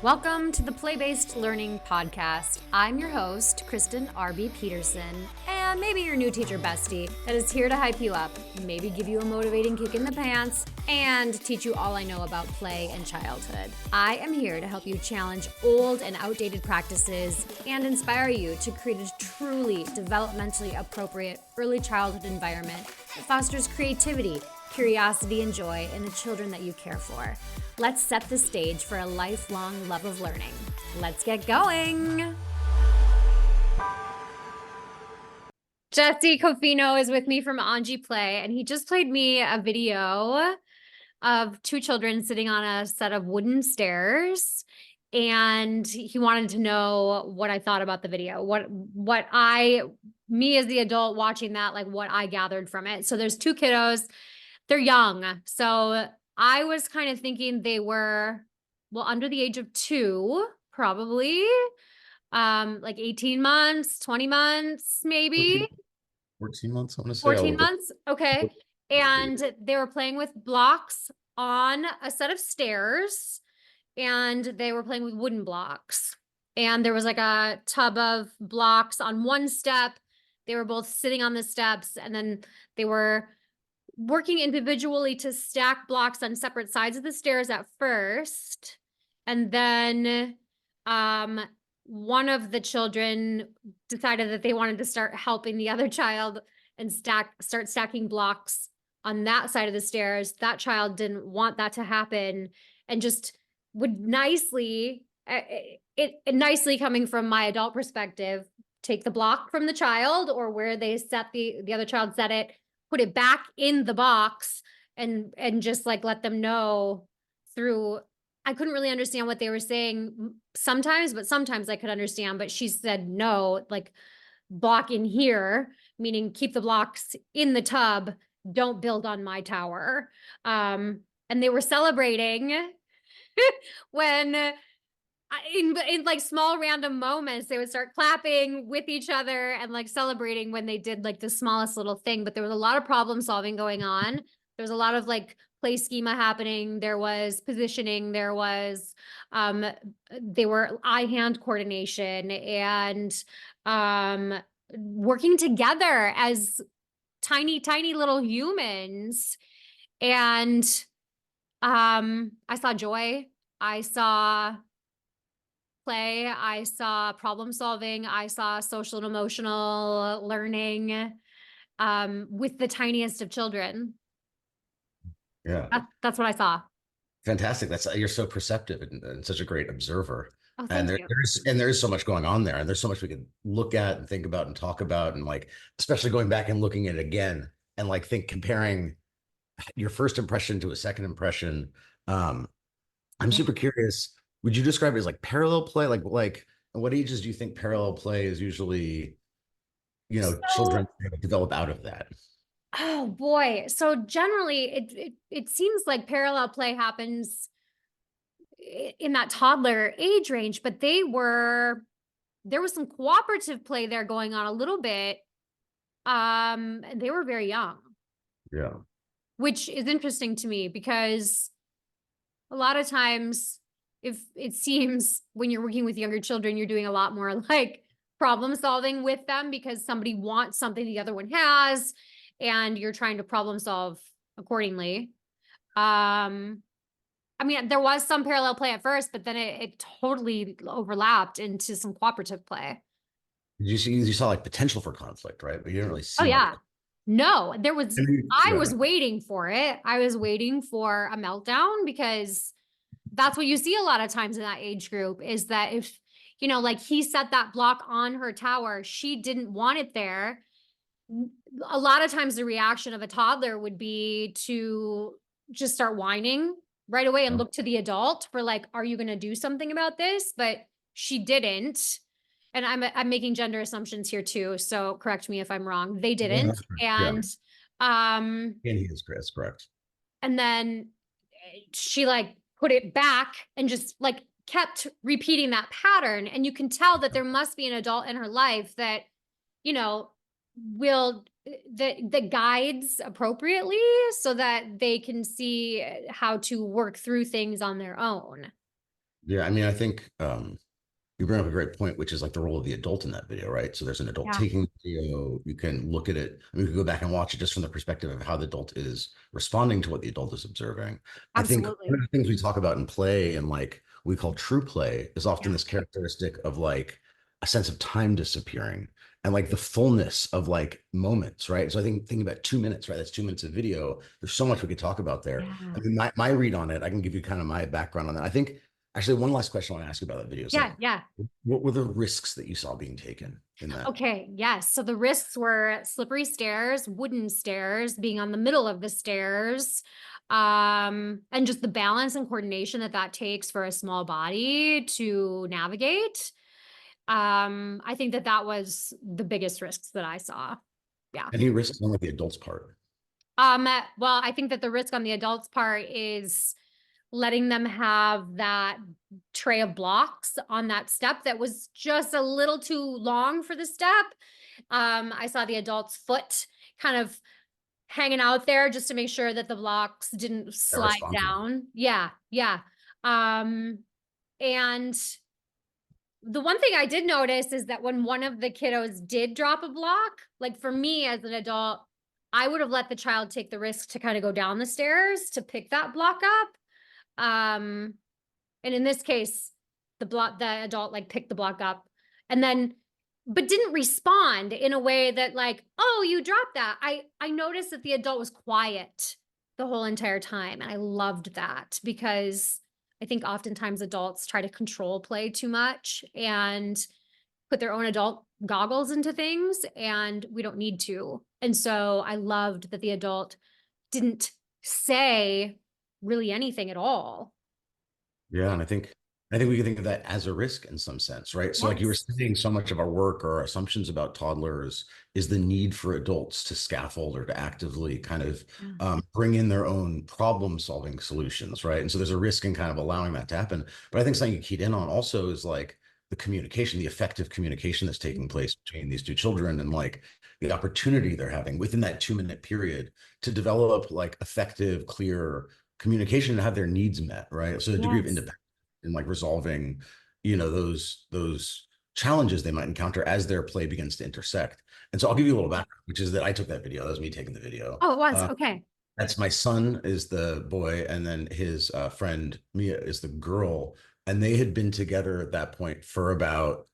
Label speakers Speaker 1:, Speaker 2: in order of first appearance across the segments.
Speaker 1: Welcome to the Play-Based Learning Podcast. I'm your host, Kristen R.B. Peterson, and maybe your new teacher bestie that is here to hype you up, maybe give you a motivating kick in the pants, and teach you all I know about play and childhood. I am here to help you challenge old and outdated practices and inspire you to create a truly developmentally appropriate early childhood environment that fosters creativity, curiosity, and joy in the children that you care for. Let's set the stage for a lifelong love of learning. Let's get going. Jesse Coffino is with me from Anji Play, and he just played me a video of two children sitting on a set of wooden stairs. And he wanted to know what I thought about the video, me as the adult watching that, like what I gathered from it. So there's two kiddos, they're young. So I was kind of thinking they were, under the age of 2, probably, like 18 months, 20 months, maybe.
Speaker 2: 14 months, I want to say.
Speaker 1: 14 months, okay. And they were playing with blocks on a set of stairs, and they were playing with wooden blocks. And there was like a tub of blocks on one step. They were both sitting on the steps, and then they were working individually to stack blocks on separate sides of the stairs at first. And then one of the children decided that they wanted to start helping the other child and start stacking blocks on that side of the stairs. That child didn't want that to happen and just would nicely coming from my adult perspective, take the block from the child, or where they set the other child set it, put it back in the box, and just like let them know through. I couldn't really understand what they were saying sometimes, but sometimes I could understand. But she said, no, like block in here, meaning keep the blocks in the tub. Don't build on my tower. And they were celebrating when in like small random moments, they would start clapping with each other and like celebrating when they did like the smallest little thing. But there was a lot of problem solving going on. There was a lot of like play schema happening. There was positioning. There was, they were eye-hand coordination and working together as tiny, tiny little humans. And I saw joy. I saw play. I saw problem solving. I saw social and emotional learning with the tiniest of children.
Speaker 2: Yeah.
Speaker 1: That's what I saw.
Speaker 2: Fantastic. You're so perceptive and such a great observer.
Speaker 1: Oh,
Speaker 2: And
Speaker 1: thank you.
Speaker 2: there's so much going on there, and there's so much we could look at and think about and talk about, and like especially going back and looking at it again and like comparing your first impression to a second impression. I'm super curious. Would you describe it as like parallel play? Like what ages do you think parallel play is usually, children develop out of that?
Speaker 1: Oh boy. So generally it seems like parallel play happens in that toddler age range, but there was some cooperative play there going on a little bit. They were very young.
Speaker 2: Yeah.
Speaker 1: Which is interesting to me because a lot of times, if it seems when you're working with younger children, you're doing a lot more like problem solving with them because somebody wants something the other one has, and you're trying to problem solve accordingly. I mean, there was some parallel play at first, but then it totally overlapped into some cooperative play.
Speaker 2: You saw like potential for conflict, right? But you didn't really see.
Speaker 1: Oh yeah. No, there was, I
Speaker 2: Yeah.
Speaker 1: was waiting for it. I was waiting for a meltdown because that's what you see a lot of times in that age group is that if, like he set that block on her tower, she didn't want it there. A lot of times the reaction of a toddler would be to just start whining right away and look to the adult for like, are you going to do something about this? But she didn't. And I'm making gender assumptions here too. So correct me if I'm wrong. They didn't. And,
Speaker 2: and he is correct.
Speaker 1: And then she like put it back and just like kept repeating that pattern. And you can tell that there must be an adult in her life that, that guides appropriately so that they can see how to work through things on their own.
Speaker 2: Yeah, I mean, I think you bring up a great point, which is like the role of the adult in that video, right? So there's an adult
Speaker 1: Yeah,
Speaker 2: taking the video. You can look at it. I mean, we can go back and watch it just from the perspective of how the adult is responding to what the adult is observing. I think one of
Speaker 1: absolutely.
Speaker 2: the things we talk about in play and like we call true play is often
Speaker 1: Yeah,
Speaker 2: this characteristic of like a sense of time disappearing and like the fullness of like moments, right? So I think thinking about 2 minutes, right? That's 2 minutes of video. There's so much we could talk about there. I
Speaker 1: yeah,
Speaker 2: mean, my read on it, I can give you kind of my background on that. I think actually one last question I want to ask you about that video is
Speaker 1: yeah,
Speaker 2: like,
Speaker 1: yeah.
Speaker 2: what were the risks that you saw being taken in that?
Speaker 1: Okay, yes. So the risks were slippery stairs, wooden stairs, being on the middle of the stairs, and just the balance and coordination that that takes for a small body to navigate. I think that that was the biggest risks that I saw. Yeah.
Speaker 2: Any risks on like the adult's part?
Speaker 1: Well, I think that the risk on the adult's part is letting them have that tray of blocks on that step that was just a little too long for the step. I saw the adult's foot kind of hanging out there just to make sure that the blocks didn't slide
Speaker 2: Irresponsible.
Speaker 1: down. Yeah, yeah. Um, and the one thing I did notice is that when one of the kiddos did drop a block, like for me as an adult, I would have let the child take the risk to kind of go down the stairs to pick that block up. Um, and in this case, the adult like picked the block up and then but didn't respond in a way that like, oh, you dropped that. I noticed that the adult was quiet the whole entire time. And I loved that because I think oftentimes adults try to control play too much and put their own adult goggles into things, and we don't need to. And so I loved that the adult didn't say really anything at all.
Speaker 2: Yeah, and I think we can think of that as a risk in some sense, right? So like you were
Speaker 1: Yes.
Speaker 2: saying, so much of our work or our assumptions about toddlers is the need for adults to scaffold or to actively kind of
Speaker 1: Yeah.
Speaker 2: bring in their own problem solving solutions, right? And so there's a risk in kind of allowing that to happen. But I think something you keyed in on also is like the communication, the effective communication that's taking place between these two children and like the opportunity they're having within that 2 minute period to develop like effective, clear communication and have their needs met, right? So a degree of
Speaker 1: Yes.
Speaker 2: independence in like resolving, those challenges they might encounter as their play begins to intersect. And so I'll give you a little background, which is that I took that video. That was me taking the video.
Speaker 1: Oh, it was. Okay.
Speaker 2: That's my son is the boy, and then his friend Mia is the girl, and they had been together at that point for about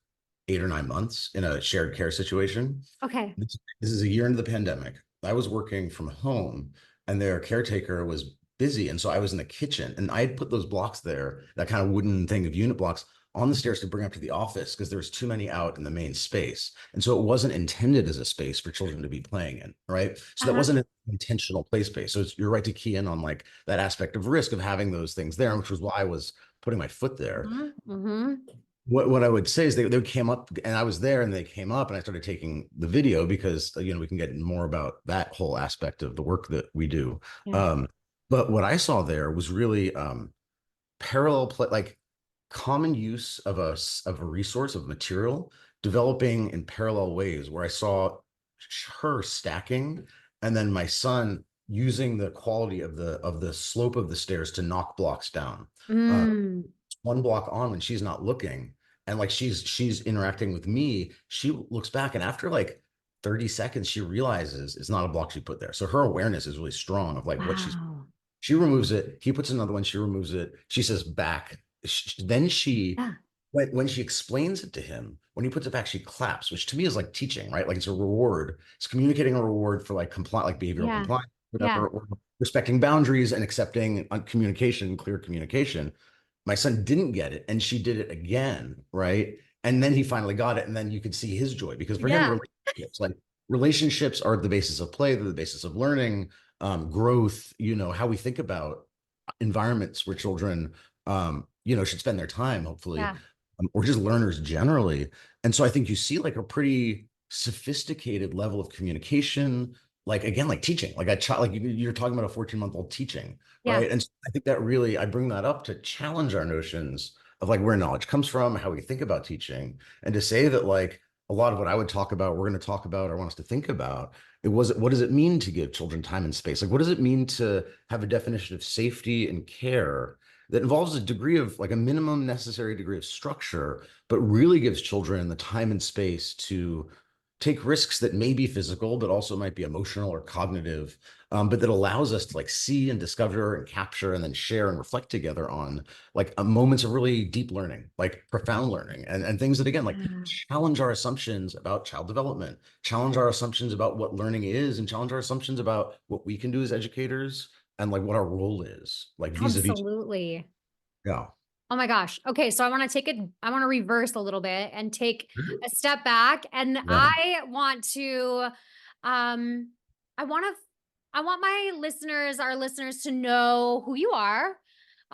Speaker 2: 8 or 9 months in a shared care situation.
Speaker 1: Okay.
Speaker 2: This is a year into the pandemic. I was working from home, and their caretaker was busy, and so I was in the kitchen, and I had put those blocks there, that kind of wooden thing of unit blocks, on the stairs to bring up to the office because there was too many out in the main space. And so it wasn't intended as a space for children to be playing in, right? So that
Speaker 1: Uh-huh.
Speaker 2: wasn't an intentional play space. So you're right to key in on like that aspect of risk of having those things there, which was why I was putting my foot there.
Speaker 1: Mm-hmm.
Speaker 2: What I would say is they came up and I was there and they came up and I started taking the video because we can get more about that whole aspect of the work that we do.
Speaker 1: Yeah.
Speaker 2: Um, but what I saw there was really parallel play, like common use of a resource of material developing in parallel ways where I saw her stacking and then my son using the quality of the slope of the stairs to knock blocks down. Uh,
Speaker 1: Mm.
Speaker 2: one block on when she's not looking and like she's interacting with me, she looks back and after like 30 seconds she realizes it's not a block she put there, so her awareness is really strong of like what
Speaker 1: Wow.
Speaker 2: she removes it. He puts another one. She removes it. She says back. Then
Speaker 1: Yeah.
Speaker 2: when she explains it to him, when he puts it back, she claps, which to me is like teaching, right? Like it's a reward. It's communicating a reward for like like behavioral
Speaker 1: Yeah.
Speaker 2: compliance,
Speaker 1: Yeah.
Speaker 2: whatever, or respecting boundaries and accepting communication, clear communication. My son didn't get it, and she did it again, right? And then he finally got it, and then you could see his joy because for him,
Speaker 1: Yeah.
Speaker 2: relationships are the basis of play, they're the basis of learning, growth, how we think about environments where children, should spend their time, hopefully,
Speaker 1: Yeah.
Speaker 2: or just learners generally. And so I think you see like a pretty sophisticated level of communication, like again, like teaching, like a child, like you're talking about a 14-month-old teaching,
Speaker 1: Yeah.
Speaker 2: right? And so I think that really, I bring that up to challenge our notions of like where knowledge comes from, how we think about teaching, and to say that like a lot of what I would talk about, we're going to talk about, or want us to think about, it was what does it mean to give children time and space? Like, what does it mean to have a definition of safety and care that involves a degree of like a minimum necessary degree of structure, but really gives children the time and space to take risks that may be physical, but also might be emotional or cognitive, but that allows us to like see and discover and capture and then share and reflect together on like moments of really deep learning, like profound learning, and things that again like
Speaker 1: Yeah.
Speaker 2: challenge our assumptions about child development, challenge our assumptions about what learning is, and challenge our assumptions about what we can do as educators and like what our role is, like vis-a-vis.
Speaker 1: Absolutely.
Speaker 2: Yeah.
Speaker 1: Oh my gosh. Okay, so I want to reverse a little bit and take a step back, and
Speaker 2: Yeah.
Speaker 1: I want to um I want to I want my listeners, our listeners, to know who you are,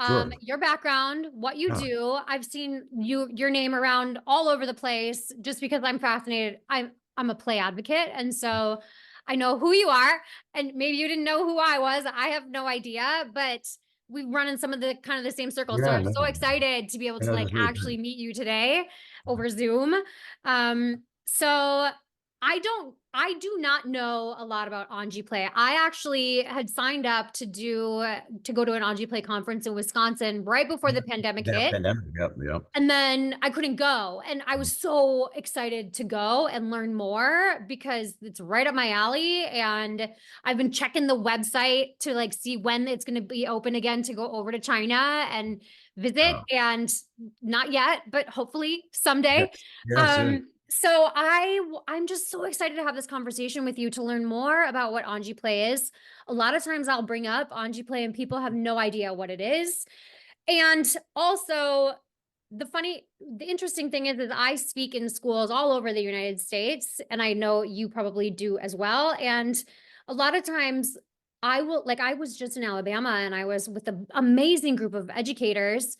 Speaker 2: Sure.
Speaker 1: your background, what you
Speaker 2: Yeah.
Speaker 1: do. I've seen your name around all over the place just because I'm fascinated. I'm a play advocate, and so I know who you are, and maybe you didn't know who I was. I have no idea, but we run in some of the kind of the same circles. So
Speaker 2: Yeah.
Speaker 1: I'm
Speaker 2: No.
Speaker 1: so excited to be able
Speaker 2: I
Speaker 1: to
Speaker 2: know
Speaker 1: like
Speaker 2: this is really
Speaker 1: actually
Speaker 2: great.
Speaker 1: meet you today over Zoom. So I do not know a lot about Anji Play. I actually had signed up to go to an Anji Play conference in Wisconsin right before the pandemic
Speaker 2: Yeah,
Speaker 1: hit.
Speaker 2: pandemic. Yep. Yep.
Speaker 1: And then I couldn't go. And I was so excited to go and learn more because it's right up my alley. And I've been checking the website to like see when it's going to be open again to go over to China and visit.
Speaker 2: Yeah.
Speaker 1: And not yet, but hopefully
Speaker 2: Yeah.
Speaker 1: someday.
Speaker 2: Yeah. Soon.
Speaker 1: So I'm just so excited to have this conversation with you to learn more about what Anji Play is. A lot of times I'll bring up Anji Play and people have no idea what it is. And also, the interesting thing is I speak in schools all over the United States, and I know you probably do as well. And a lot of times I was just in Alabama and I was with an amazing group of educators.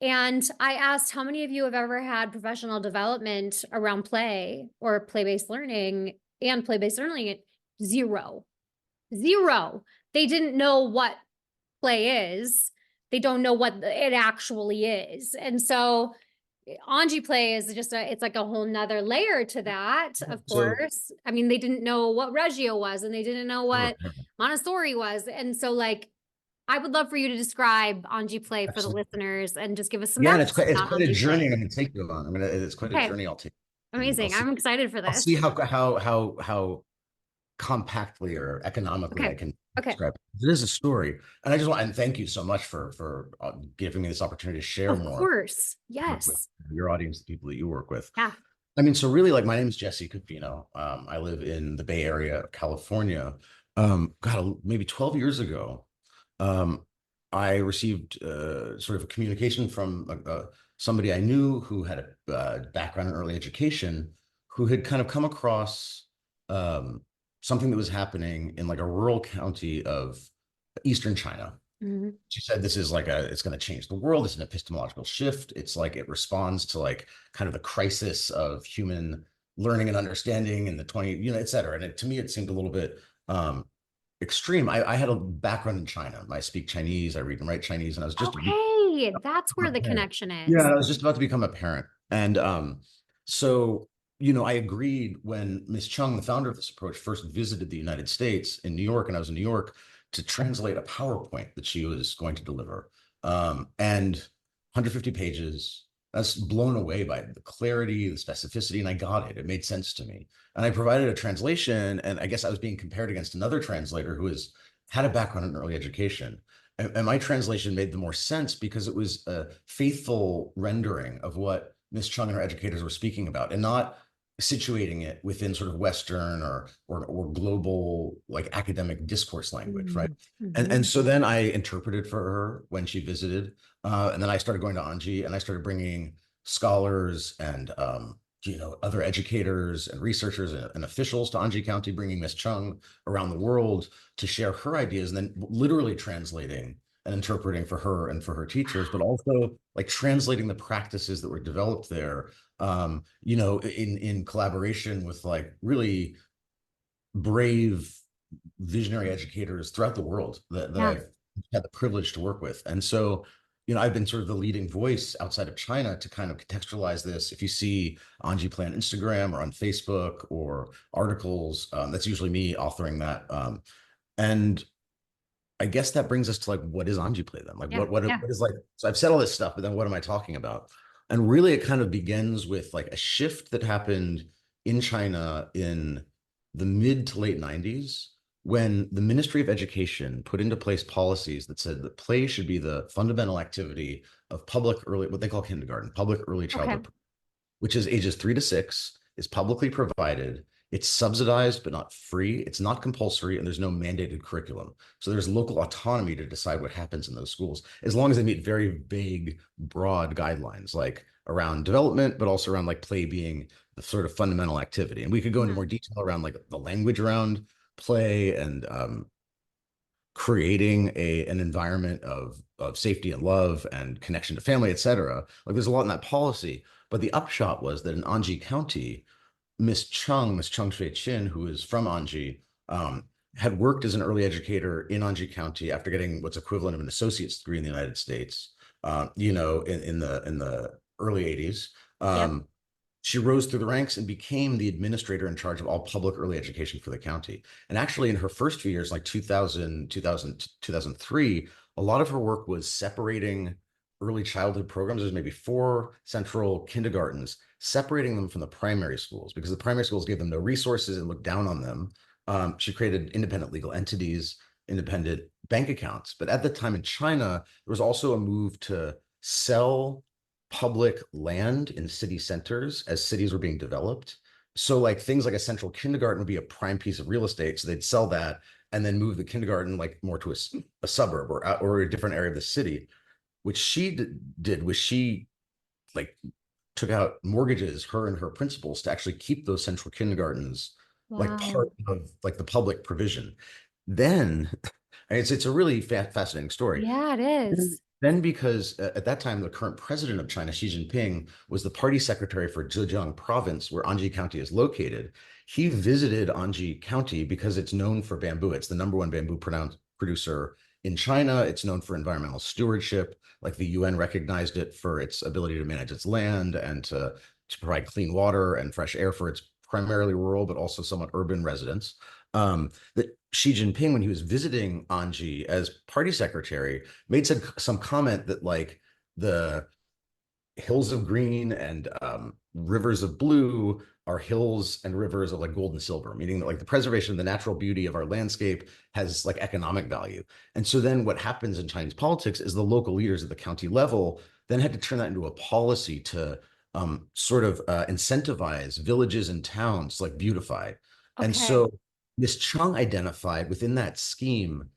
Speaker 1: And I asked how many of you have ever had professional development around play or play-based learning and play-based learning? Zero, zero. They didn't know what play is. They don't know what it actually is. And so Anji Play is just it's like a whole nother layer to that, of
Speaker 2: So
Speaker 1: course. I mean, they didn't know what Reggio was and they didn't know
Speaker 2: sure.
Speaker 1: what Montessori was. And so like I would love for you to describe Anji Play for the
Speaker 2: Absolutely.
Speaker 1: listeners and just give us some
Speaker 2: Yeah, and
Speaker 1: background
Speaker 2: it's
Speaker 1: about
Speaker 2: quite a
Speaker 1: Anji
Speaker 2: journey
Speaker 1: Play.
Speaker 2: I'm going to take you on. It's quite a
Speaker 1: Okay,
Speaker 2: journey I'll take, and
Speaker 1: amazing. I'm excited for
Speaker 2: I'll
Speaker 1: this.
Speaker 2: see how compactly or economically
Speaker 1: Okay.
Speaker 2: I can
Speaker 1: Okay.
Speaker 2: describe it. It is a story, and I just want and thank you so much for giving me this opportunity to share
Speaker 1: Of
Speaker 2: more
Speaker 1: course.
Speaker 2: with
Speaker 1: Yes.
Speaker 2: your audience, the people that you work with.
Speaker 1: Yeah.
Speaker 2: I mean, so really, like, my name is Jesse Coffino. I live in the Bay Area of California. God, maybe 12 years ago, um, I received sort of a communication from somebody I knew who had a background in early education, who had kind of come across um, something that was happening in like a rural county of Eastern China.
Speaker 1: Mhm.
Speaker 2: She said this is like it's going to change the world. It's an epistemological shift. It's like it responds to like kind of the crisis of human learning and understanding in the 20, et cetera. And to me, it seemed a little bit um, extreme. I had a background in China. I speak Chinese. I read and write Chinese, and I was just
Speaker 1: Okay. That's where
Speaker 2: become a
Speaker 1: the
Speaker 2: parent.
Speaker 1: connection
Speaker 2: Yeah,
Speaker 1: is.
Speaker 2: I was just about to become a parent, and so I agreed when Miss Chung, the founder of this approach, first visited the United States in New York, and I was in New York to translate a PowerPoint that she was going to deliver, and 150 pages. I was blown away by the clarity, the specificity, and I got it. It made sense to me. And I provided a translation, and I guess I was being compared against another translator who had a background in early education. And my translation made the more sense because it was a faithful rendering of what Miss Chung and her educators were speaking about, and not situating it within sort of Western or global like academic discourse language, right? And
Speaker 1: Mm-hmm.
Speaker 2: so then I interpreted for her when she visited, and then I started going to Anji, and I started bringing scholars and other educators and researchers and officials to Anji County, bringing Miss Chung around the world to share her ideas, and then literally translating and interpreting for her and for her teachers, but also like translating the practices that were developed there, in collaboration with like really brave visionary educators throughout the world that
Speaker 1: Yeah.
Speaker 2: I've had the privilege to work with. And so, I've been sort of the leading voice outside of China to kind of contextualize this. If you see Anji Play on Instagram or on Facebook or articles, that's usually me authoring that. And I guess that brings us to like, what is Anji play then? Like,
Speaker 1: Yeah.
Speaker 2: what is like, so I've said all this stuff, but then what am I talking about? And really, it kind of begins with like a shift that happened in China in the mid to late 90s when the Ministry of Education put into place policies that said that play should be the fundamental activity of public early, what they call kindergarten, public early
Speaker 1: Okay.
Speaker 2: childhood, which is ages 3 to 6, is publicly provided. It's subsidized, but not free. It's not compulsory, and there's no mandated curriculum. So there's local autonomy to decide what happens in those schools, as long as they meet very vague, broad guidelines, like around development, but also around like play being the sort of fundamental activity. And we could go into
Speaker 1: Mhm.
Speaker 2: more detail around like the language around play and creating an environment of safety and love and connection to family, et cetera. Like there's a lot in that policy. But the upshot was that in Anji County, Miss Chung Shui Chin, who is from Anji, had worked as an early educator in Anji County after getting what's equivalent of an associate's degree in the United States. In the early 80s.
Speaker 1: Yep.
Speaker 2: She rose through the ranks and became the administrator in charge of all public early education for the county. And actually, in her first few years, like 2000, 2000, 2003, a lot of her work was separating early childhood programs. There's maybe 4 central kindergartens, separating them from the primary schools because the primary schools gave them no resources and looked down on them. She created independent legal entities, independent bank accounts. But at the time in China, there was also a move to sell public land in city centers as cities were being developed. So like things like a central kindergarten would be a prime piece of real estate. So they'd sell that and then move the kindergarten like more to a suburb or a different area of the city. Which she did was she like took out mortgages, her and her principals, to actually keep those central kindergartens like part
Speaker 1: Wow.
Speaker 2: of like the public provision. Then it's a really fascinating story.
Speaker 1: Yeah, it is.
Speaker 2: Then, because at that time, the current president of China, Xi Jinping, was the party secretary for Zhejiang province, where Anji County is located. He visited Anji County because it's known for bamboo. It's the #1 bamboo producer in China. It's known for environmental stewardship. Like the UN recognized it for its ability to manage its land and to provide clean water and fresh air for its primarily rural, but also somewhat urban residents. That Xi Jinping, when he was visiting Anji as party secretary, made some comment that like the hills of green and rivers of blue are hills and rivers of like gold and silver, meaning that like the preservation of the natural beauty of our landscape has like economic value. And so then what happens in Chinese politics is the local leaders at the county level then had to turn that into a policy to sort of incentivize villages and towns to like beautify. And
Speaker 1: Okay.
Speaker 2: so Miss Chung identified within that scheme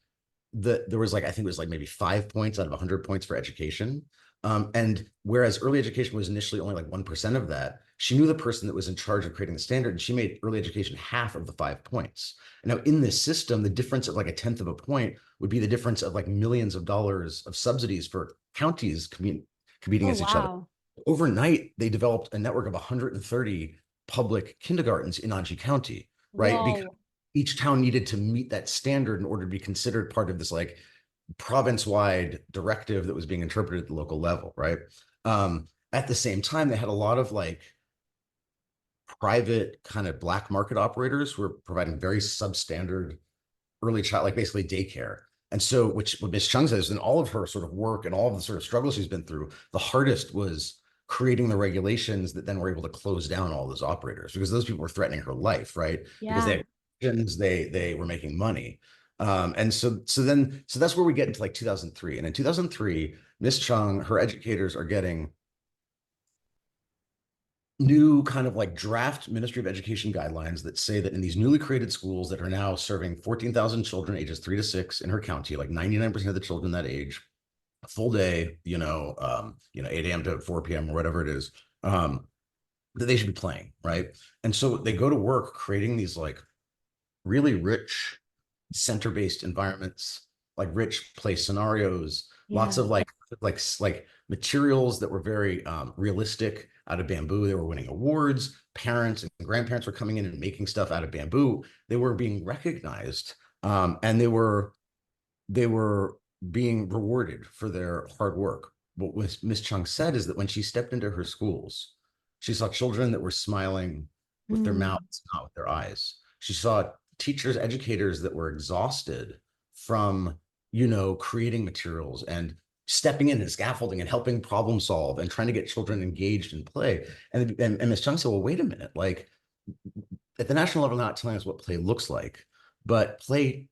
Speaker 2: that there was like, I think it was like maybe 5 points out of 100 points for education. And whereas early education was initially only like 1% of that, she knew the person that was in charge of creating the standard, and she made early education half of the 5 points. And now in this system, the difference of like a tenth of a point would be the difference of like millions of dollars of subsidies for counties competing
Speaker 1: Oh,
Speaker 2: against each other.
Speaker 1: wow.
Speaker 2: Overnight, they developed a network of 130 public kindergartens in Anji County, right? Because
Speaker 1: Whoa.
Speaker 2: each town needed to meet that standard in order to be considered part of this like province-wide directive that was being interpreted at the local level, right? At the same time, they had a lot of like private kind of black market operators who were providing very substandard early child, like basically daycare. And so, which what Ms. Chung says, in all of her sort of work and all of the sort of struggles she's been through, the hardest was creating the regulations that then were able to close down all those operators because those people were threatening her life, right? Because
Speaker 1: Yeah.
Speaker 2: they were making money. And so that's where we get into like 2003. And in 2003, Miss Chung, her educators are getting new kind of like draft Ministry of Education guidelines that say that in these newly created schools that are now serving 14,000 children ages 3 to 6 in her county, like 99% of the children that age, a full day, 8 a.m. to 4 p.m. or whatever it is, that they should be playing, right? And so they go to work creating these like really rich center-based environments, like rich play scenarios, lots
Speaker 1: Yeah.
Speaker 2: of like materials that were very realistic out of bamboo. They were winning awards. Parents and grandparents were coming in and making stuff out of bamboo. They were being recognized, and they were being rewarded for their hard work. What Miss Chung said is that when she stepped into her schools, she saw children that were smiling with their
Speaker 1: Mm.
Speaker 2: mouths, not with their eyes. She saw teachers, educators that were exhausted from creating materials and stepping in and scaffolding and helping problem solve and trying to get children engaged in play. And Ms. Chung said, well, wait a minute, like at the national level, not telling us what play looks like, but play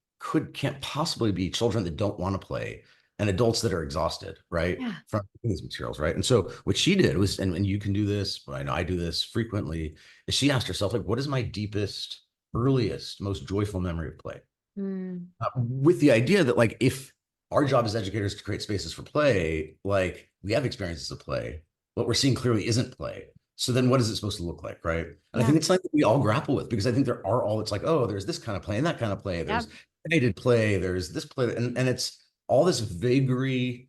Speaker 2: can't possibly be children that don't want to play and adults that are exhausted, right?
Speaker 1: Yeah.
Speaker 2: From these materials, right? And so what she did was, and you can do this, I know I do this frequently, is she asked herself, like, what is my deepest, earliest, most joyful memory of play?
Speaker 1: Mm.
Speaker 2: With the idea that, like, if our job as educators to create spaces for play, like we have experiences of play, what we're seeing clearly isn't play. So then what is it supposed to look like, right? And I
Speaker 1: Yeah.
Speaker 2: think it's something that we all grapple with, because I think there are all, it's like, oh, there's this kind of play and that kind of play. There's
Speaker 1: Yep.
Speaker 2: animated play, there's this play, and it's all this vagary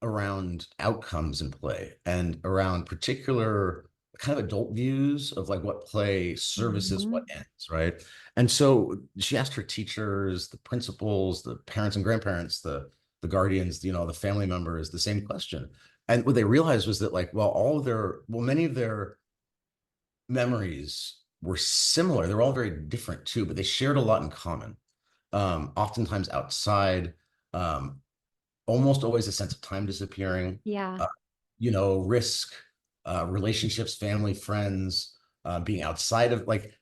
Speaker 2: around outcomes in play and around particular kind of adult views of like what play services, what
Speaker 1: Mhm.
Speaker 2: ends, right? And so she asked her teachers, the principals, the parents and grandparents, the guardians, the family members, the same question. And what they realized was that, like, many of their memories were similar. They're all very different too, but they shared a lot in common. Oftentimes outside, um, almost always a sense of time disappearing,
Speaker 1: Yeah.
Speaker 2: uh, risk, relationships, family, friends, being outside of, like,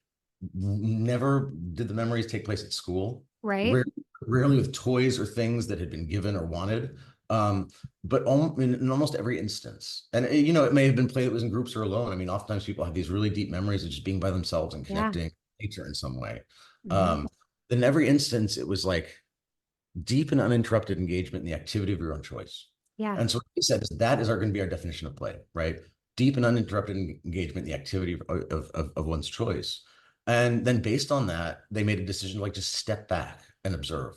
Speaker 2: never did the memories take place at school.
Speaker 1: Right.
Speaker 2: Rarely, rarely with toys or things that had been given or wanted. Um, but in almost every instance, and it may have been play that was in groups or alone. I mean, oftentimes people have these really deep memories of just being by themselves and
Speaker 1: Yeah.
Speaker 2: connecting with nature in some way.
Speaker 1: Hmm.
Speaker 2: Um, in every instance, it was like deep and uninterrupted engagement in the activity of your own choice.
Speaker 1: Yeah.
Speaker 2: And so what he said is that is going to be our definition of play, right? Deep and uninterrupted engagement in the activity of one's choice. And then based on that, they made a decision to, like, just step back and observe.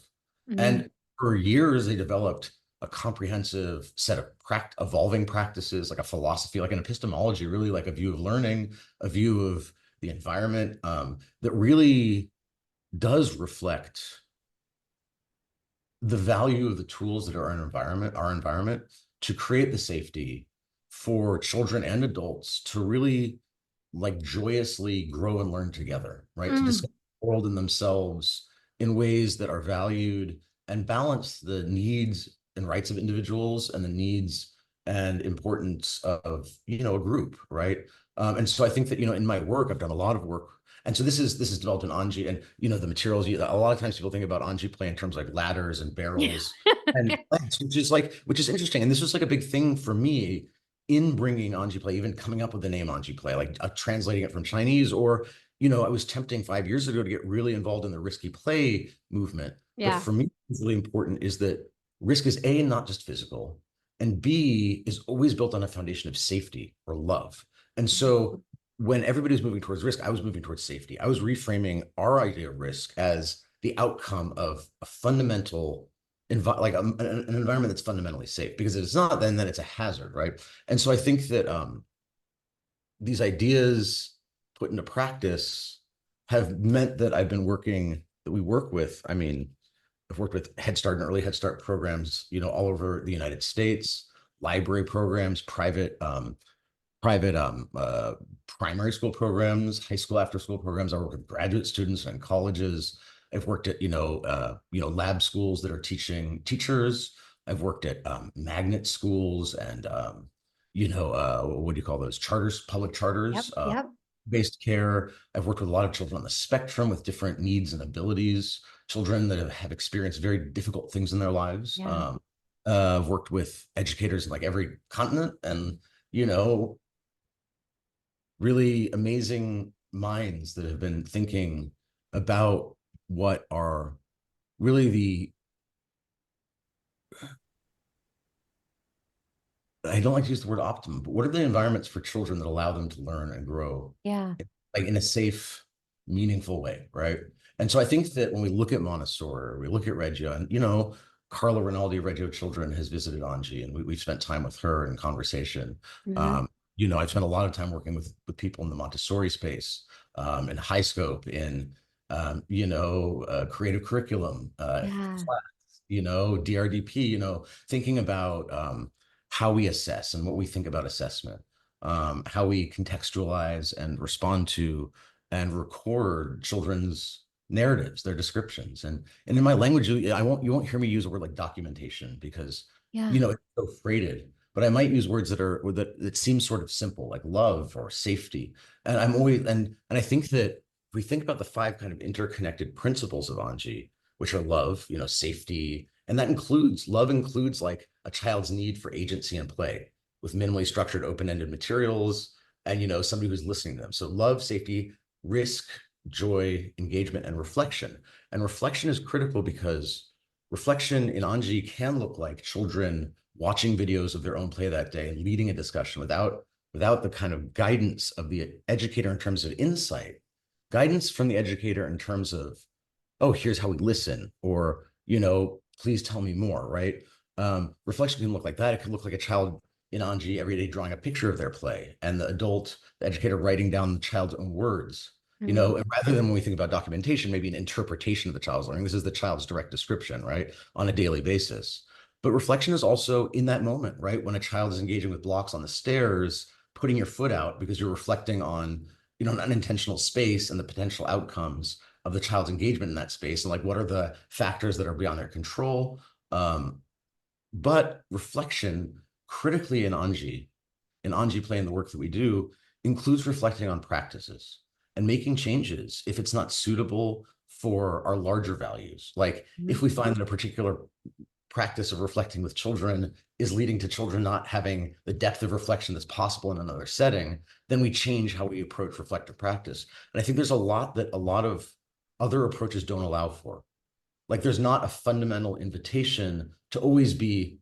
Speaker 1: Hmm.
Speaker 2: And for years, they developed a comprehensive set of evolving practices, like a philosophy, like an epistemology, really like a view of learning, a view of the environment, that really does reflect the value of the tools that are our environment to create the safety for children and adults to really, like, joyously grow and learn together, right? To
Speaker 1: Mm.
Speaker 2: discover the world in themselves in ways that are valued and balance the needs and rights of individuals and the needs and importance of, a group, right? And so I think that, in my work, I've done a lot of work. And so this is developed in Anji, and the materials. A lot of times people think about Anji play in terms of like ladders and barrels and planks, which is interesting. And this was like a big thing for me in bringing Anji play, even coming up with the name Anji play, like translating it from Chinese, or I was tempting 5 years ago to get really involved in the risky play movement. But
Speaker 1: Yeah.
Speaker 2: for me, what's really important is that risk is A, not just physical, and B, is always built on a foundation of safety or love. And so when everybody was moving towards risk, I was moving towards safety. I was reframing our idea of risk as the outcome of a fundamental an environment that's fundamentally safe. Because if it's not, then it's a hazard, right? And so I think that these ideas put into practice have meant that we work with. I mean, I've worked with Head Start and early Head Start programs, all over the United States, library programs, private primary school programs, high school after school programs. I work with graduate students and colleges. I've worked at lab schools that are teaching teachers. I've worked at magnet schools and what do you call those, charters, public
Speaker 1: Yep.
Speaker 2: charters,
Speaker 1: Yep.
Speaker 2: based care. I've worked with a lot of children on the spectrum with different needs and abilities, children that have experienced very difficult things in their lives.
Speaker 1: Yeah.
Speaker 2: I've worked with educators in like every continent, and you know really amazing minds that have been thinking about what are really I don't like to use the word optimum, but what are the environments for children that allow them to learn and grow,
Speaker 1: Yeah.
Speaker 2: like in a safe, meaningful way, right? And so I think that when we look at Montessori, we look at Reggio, and Carla Rinaldi of Reggio Children has visited Anji, and we've spent time with her in conversation.
Speaker 1: Hmm.
Speaker 2: Um, I've spent a lot of time working with people in the Montessori space, in high scope, in creative curriculum,
Speaker 1: Yeah.
Speaker 2: class, DRDP, thinking about how we assess and what we think about assessment, how we contextualize and respond to and record children's narratives, they're descriptions. And in my language, you won't hear me use a word like documentation because,
Speaker 1: Yeah.
Speaker 2: it's so freighted. But I might use words that seem sort of simple, like love or safety. And I'm always and I think that if we think about the five kind of interconnected principles of Anji, which are love, safety, and that includes love includes like a child's need for agency and play with minimally structured, open-ended materials, and somebody who's listening to them. So love, safety, risk, joy, engagement, and reflection. And reflection is critical because reflection in Anji can look like children watching videos of their own play that day and leading a discussion without the kind of guidance of the educator in terms of insight, guidance from the educator in terms of, oh, here's how we listen, or, please tell me more, right? Reflection can look like that. It can look like a child in Anji every day drawing a picture of their play and the educator writing down the child's own words. And rather than when we think about documentation, maybe an interpretation of the child's learning, this is the child's direct description, right, on a daily basis. But reflection is also in that moment, right? When a child is engaging with blocks on the stairs, putting your foot out because you're reflecting on, an unintentional space and the potential outcomes of the child's engagement in that space. And like, what are the factors that are beyond their control? But reflection critically in Anji play and the work that we do includes reflecting on practices and making changes if it's not suitable for our larger values. Like if we find that a particular practice of reflecting with children is leading to children not having the depth of reflection that's possible in another setting, then we change how we approach reflective practice. And I think there's a lot that a lot of other approaches don't allow for. Like there's not a fundamental invitation to always be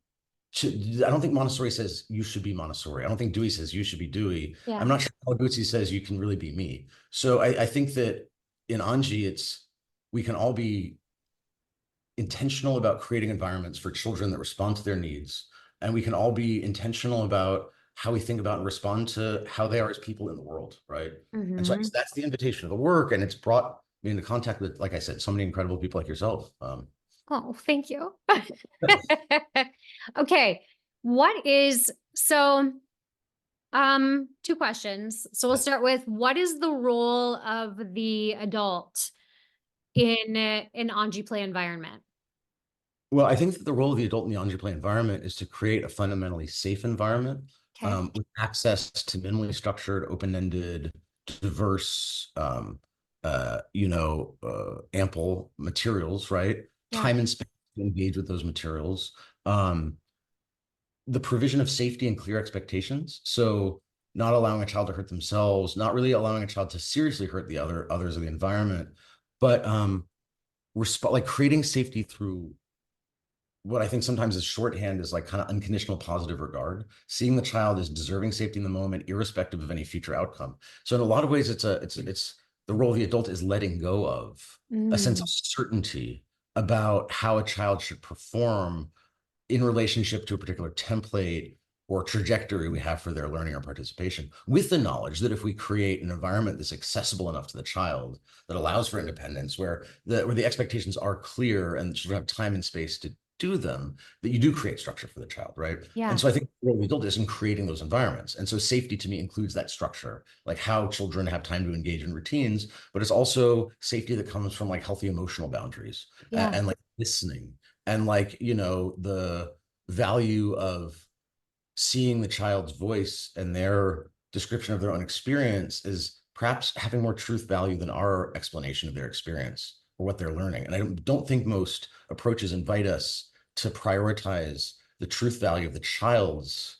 Speaker 2: I don't think Montessori says you should be Montessori. I don't think Dewey says you should be Dewey.
Speaker 1: Yeah.
Speaker 2: I'm not sure Kawaguchi says you can really be me. So I think that in Anji, we can all be intentional about creating environments for children that respond to their needs. And we can all be intentional about how we think about and respond to how they are as people in the world, right? And so that's the invitation of the work. And it's brought me into contact with, like I said, so many incredible people like yourself.
Speaker 1: Oh, thank you. Okay. Two questions. So we'll start with, what is the role of the adult in an Anji play environment?
Speaker 2: Well, I think that the role of the adult in the Anji play environment is to create a fundamentally safe environment with access to minimally structured, open-ended, diverse, ample materials, right?
Speaker 1: Yeah.
Speaker 2: Time and space to engage with those materials. The provision of safety and clear expectations. So not allowing a child to hurt themselves, not really allowing a child to seriously hurt the others of the environment, but like creating safety through what I think sometimes is shorthand is like kind of unconditional positive regard, seeing the child as deserving safety in the moment, irrespective of any future outcome. So in a lot of ways, it's the role of the adult is letting go of a sense of certainty about how a child should perform in relationship to a particular template or trajectory we have for their learning or participation, with the knowledge that if we create an environment that's accessible enough to the child, that allows for independence, where the expectations are clear and children have time and space to do them, that you do create structure for the child, right?
Speaker 1: Yeah.
Speaker 2: And so I think the role of the adult is in creating those environments. And so safety to me includes that structure, like how children have time to engage in routines, but it's also safety that comes from like healthy emotional boundaries and like listening and like, the value of seeing the child's voice and their description of their own experience is perhaps having more truth value than our explanation of their experience or what they're learning. And I don't think most approaches invite us to prioritize the truth value of the child's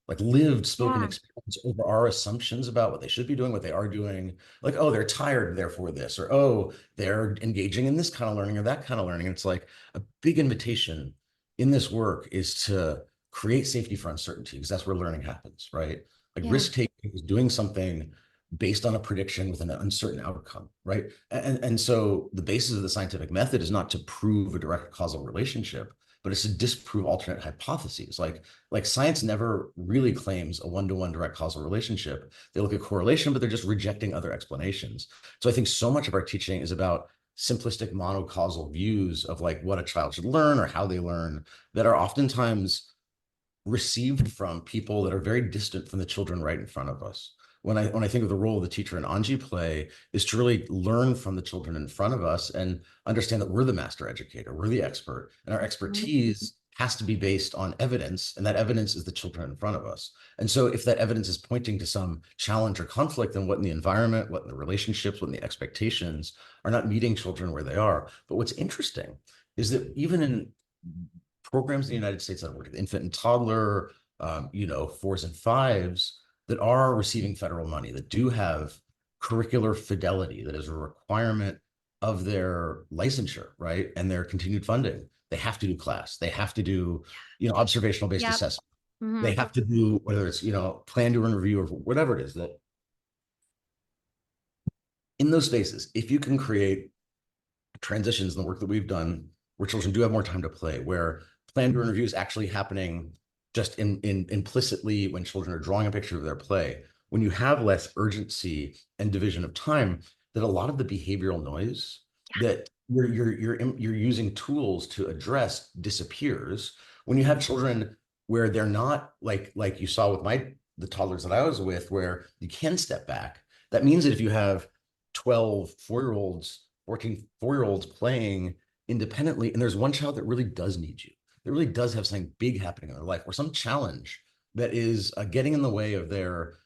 Speaker 2: like lived spoken experience over our assumptions about what they should be doing, what they are doing. Like, oh, they're tired, therefore this, or oh, they're engaging in this kind of learning or that kind of learning. And it's like a big invitation in this work is to create safety for uncertainty, because that's where learning happens, right? Like risk taking is doing something based on a prediction with an uncertain outcome, right? And so the basis of the scientific method is not to prove a direct causal relationship, but it's to disprove alternate hypotheses. Like science never really claims a one-to-one direct causal relationship. They look at correlation, but they're just rejecting other explanations. So I think so much of our teaching is about simplistic monocausal views of like what a child should learn or how they learn that are oftentimes received from people that are very distant from the children right in front of us. when I think of the role of the teacher in Anji play is to really learn from the children in front of us and understand that we're the master educator, we're the expert, and our
Speaker 1: Mhm.
Speaker 2: expertise has to be based on evidence, and that evidence is the children in front of us. And so if that evidence is pointing to some challenge or conflict, then what in the environment, what in the relationships, what in the expectations are not meeting children where they are. But what's interesting is that even in programs in the United States that work with infant and toddler, fours and fives that are receiving federal money, that do have curricular fidelity, that is a requirement of their licensure, right? And their continued funding. They have to do class. They have to do, observational based
Speaker 1: Yep.
Speaker 2: assessment. They
Speaker 1: Mhm.
Speaker 2: have to do whether it's, plan to and review or whatever it is that in those spaces, if you can create transitions in the work that we've done where children do have more time to play, where plan to review is actually happening just in implicitly when children are drawing a picture of their play, when you have less urgency and division of time, that a lot of the behavioral noise that you're using tools to address disappears when you have children where they're not like you saw with the toddlers that I was with, where you can step back. That means that if you have 12 4-year-olds 14 4-year-olds playing independently, and there's one child that really does need you, that really does have something big happening in their life or some challenge that is getting in the way of their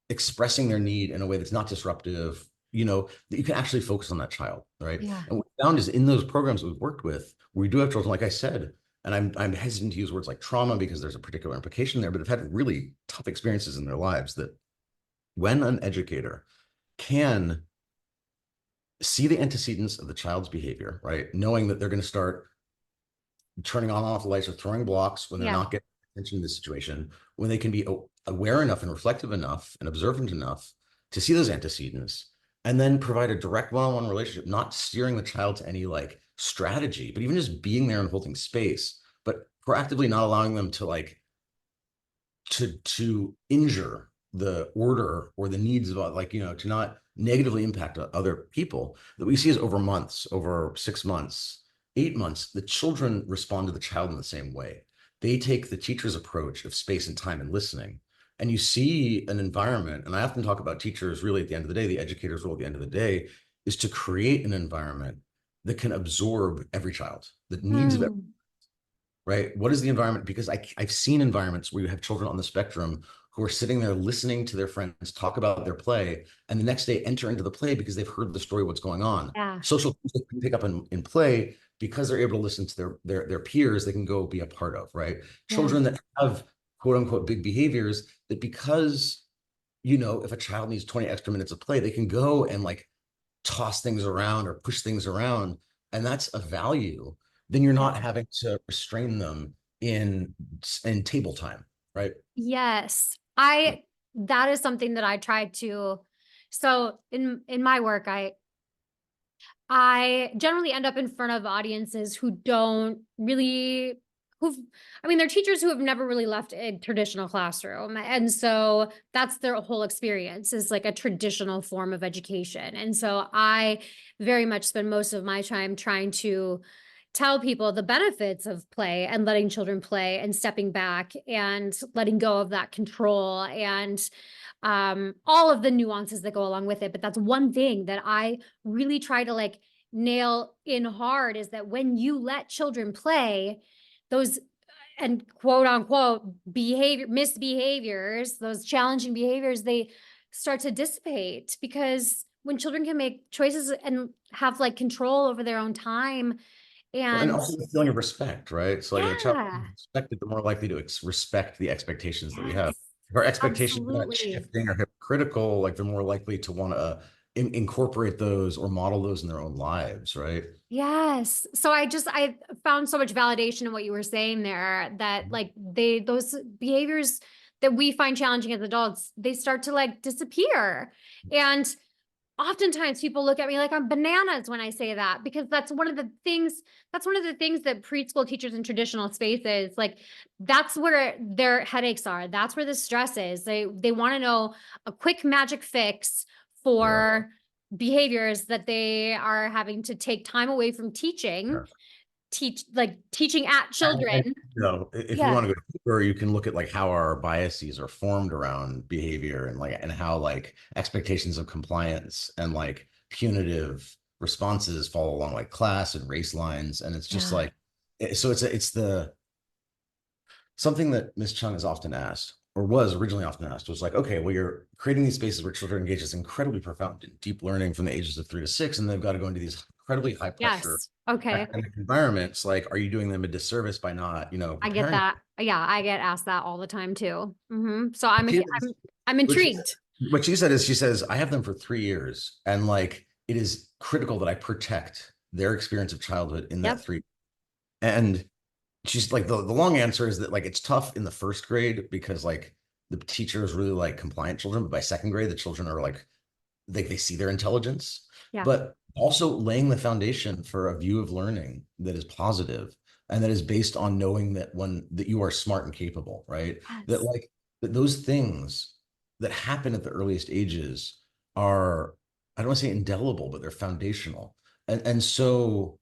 Speaker 2: expressing their need in a way that's not disruptive, that you can actually focus on that child, right?
Speaker 1: Yeah.
Speaker 2: And what we found is in those programs we've worked with, we do have children, like I said, and I'm hesitant to use words like trauma because there's a particular implication there, but have had really tough experiences in their lives that when an educator can see the antecedents of the child's behavior, right? Knowing that they're going to start turning on and off the lights or throwing blocks when they're
Speaker 1: Yeah.
Speaker 2: not getting attention in this situation, when they can be aware enough and reflective enough and observant enough to see those antecedents and then provide a direct one-on-one relationship, not steering the child to any like strategy, but even just being there and holding space, but proactively not allowing them to to injure the order or the needs of to not negatively impact other people, that we see is over months, over 6 months, 8 months, the children respond to the child in the same way. They take the teacher's approach of space and time and listening, and you see an environment. And I often talk about teachers really at the end of the day, the educator's role at the end of the day is to create an environment that can absorb every child, the needs of
Speaker 1: Mm.
Speaker 2: right? What is the environment? Because I've seen environments where you have children on the spectrum who are sitting there listening to their friends talk about their play, and the next day enter into the play because they've heard the story, what's going on.
Speaker 1: Yeah.
Speaker 2: Social things they can pick up in play because they're able to listen to their peers, they can go be a part of, right?
Speaker 1: Yeah.
Speaker 2: Children that have quote unquote big behaviors that because if a child needs 20 extra minutes of play, they can go and like toss things around or push things around, and that's a value, then you're not having to restrain them in table time, right?
Speaker 1: Yes.
Speaker 2: Yeah.
Speaker 1: That is something that I tried to, so in my work, I generally end up in front of audiences who don't really who've I mean, they're teachers who have never really left a traditional classroom. And so that's their whole experience is like a traditional form of education. And so I very much spend most of my time trying to tell people the benefits of play and letting children play and stepping back and letting go of that control and all of the nuances that go along with it. But that's one thing that I really try to like nail in hard is that when you let children play, those and quote unquote misbehaviors, those challenging behaviors, they start to dissipate because when children can make choices and have like control over their own time
Speaker 2: Well, and
Speaker 1: and
Speaker 2: also the feeling of respect, right? So like the child
Speaker 1: yeah,
Speaker 2: is respected, the more likely to respect the expectations that we have.
Speaker 1: yes,
Speaker 2: If our expectations are not
Speaker 1: absolutely.
Speaker 2: shifting or hypocritical, like they're more likely to want to incorporate those or model those in their own lives, right?
Speaker 1: Yes. So I found so much validation in what you were saying there that like those behaviors that we find challenging as adults, they start to like disappear. And oftentimes people look at me like I'm bananas when I say that because that's one of the things that preschool teachers in traditional spaces like that's where their headaches are. That's where the stress is. They want to know a quick magic fix
Speaker 2: Yeah.
Speaker 1: for behaviors that they are having to take time away from teaching
Speaker 2: Yeah.
Speaker 1: teaching at children.
Speaker 2: You know, if you
Speaker 1: Yeah.
Speaker 2: want to go deeper, you can look at like how our biases are formed around behavior and like and how like expectations of compliance and like punitive responses follow along like class and race lines. And it's just
Speaker 1: Yeah.
Speaker 2: like so it's the something that Ms. Chung is often asked, or was originally often asked, was like, okay, well, you're creating these spaces where children engage this incredibly profound and deep learning from the ages of 3 to 6, and they've got to go into these incredibly high pressure
Speaker 1: Yes. Okay.
Speaker 2: academic environments. Like, are you doing them a disservice by not,
Speaker 1: I get
Speaker 2: preparing?
Speaker 1: that. Yeah, I get asked that all the time too. So I'm
Speaker 2: She-
Speaker 1: I'm
Speaker 2: Which,
Speaker 1: intrigued.
Speaker 2: what she said is, she says, I have them for 3 years, and like, it is critical that I protect their experience of childhood in that
Speaker 1: Yep.
Speaker 2: 3. And she's like the long answer is that like it's tough in the first grade because like the teachers really like compliant children, but by second grade the children are like they see their intelligence,
Speaker 1: Yeah.
Speaker 2: but also laying the foundation for a view of learning that is positive and that is based on knowing that that you are smart and capable, right? That
Speaker 1: Yes.
Speaker 2: like that those things that happen at the earliest ages are, I don't want to say indelible, but they're foundational. And so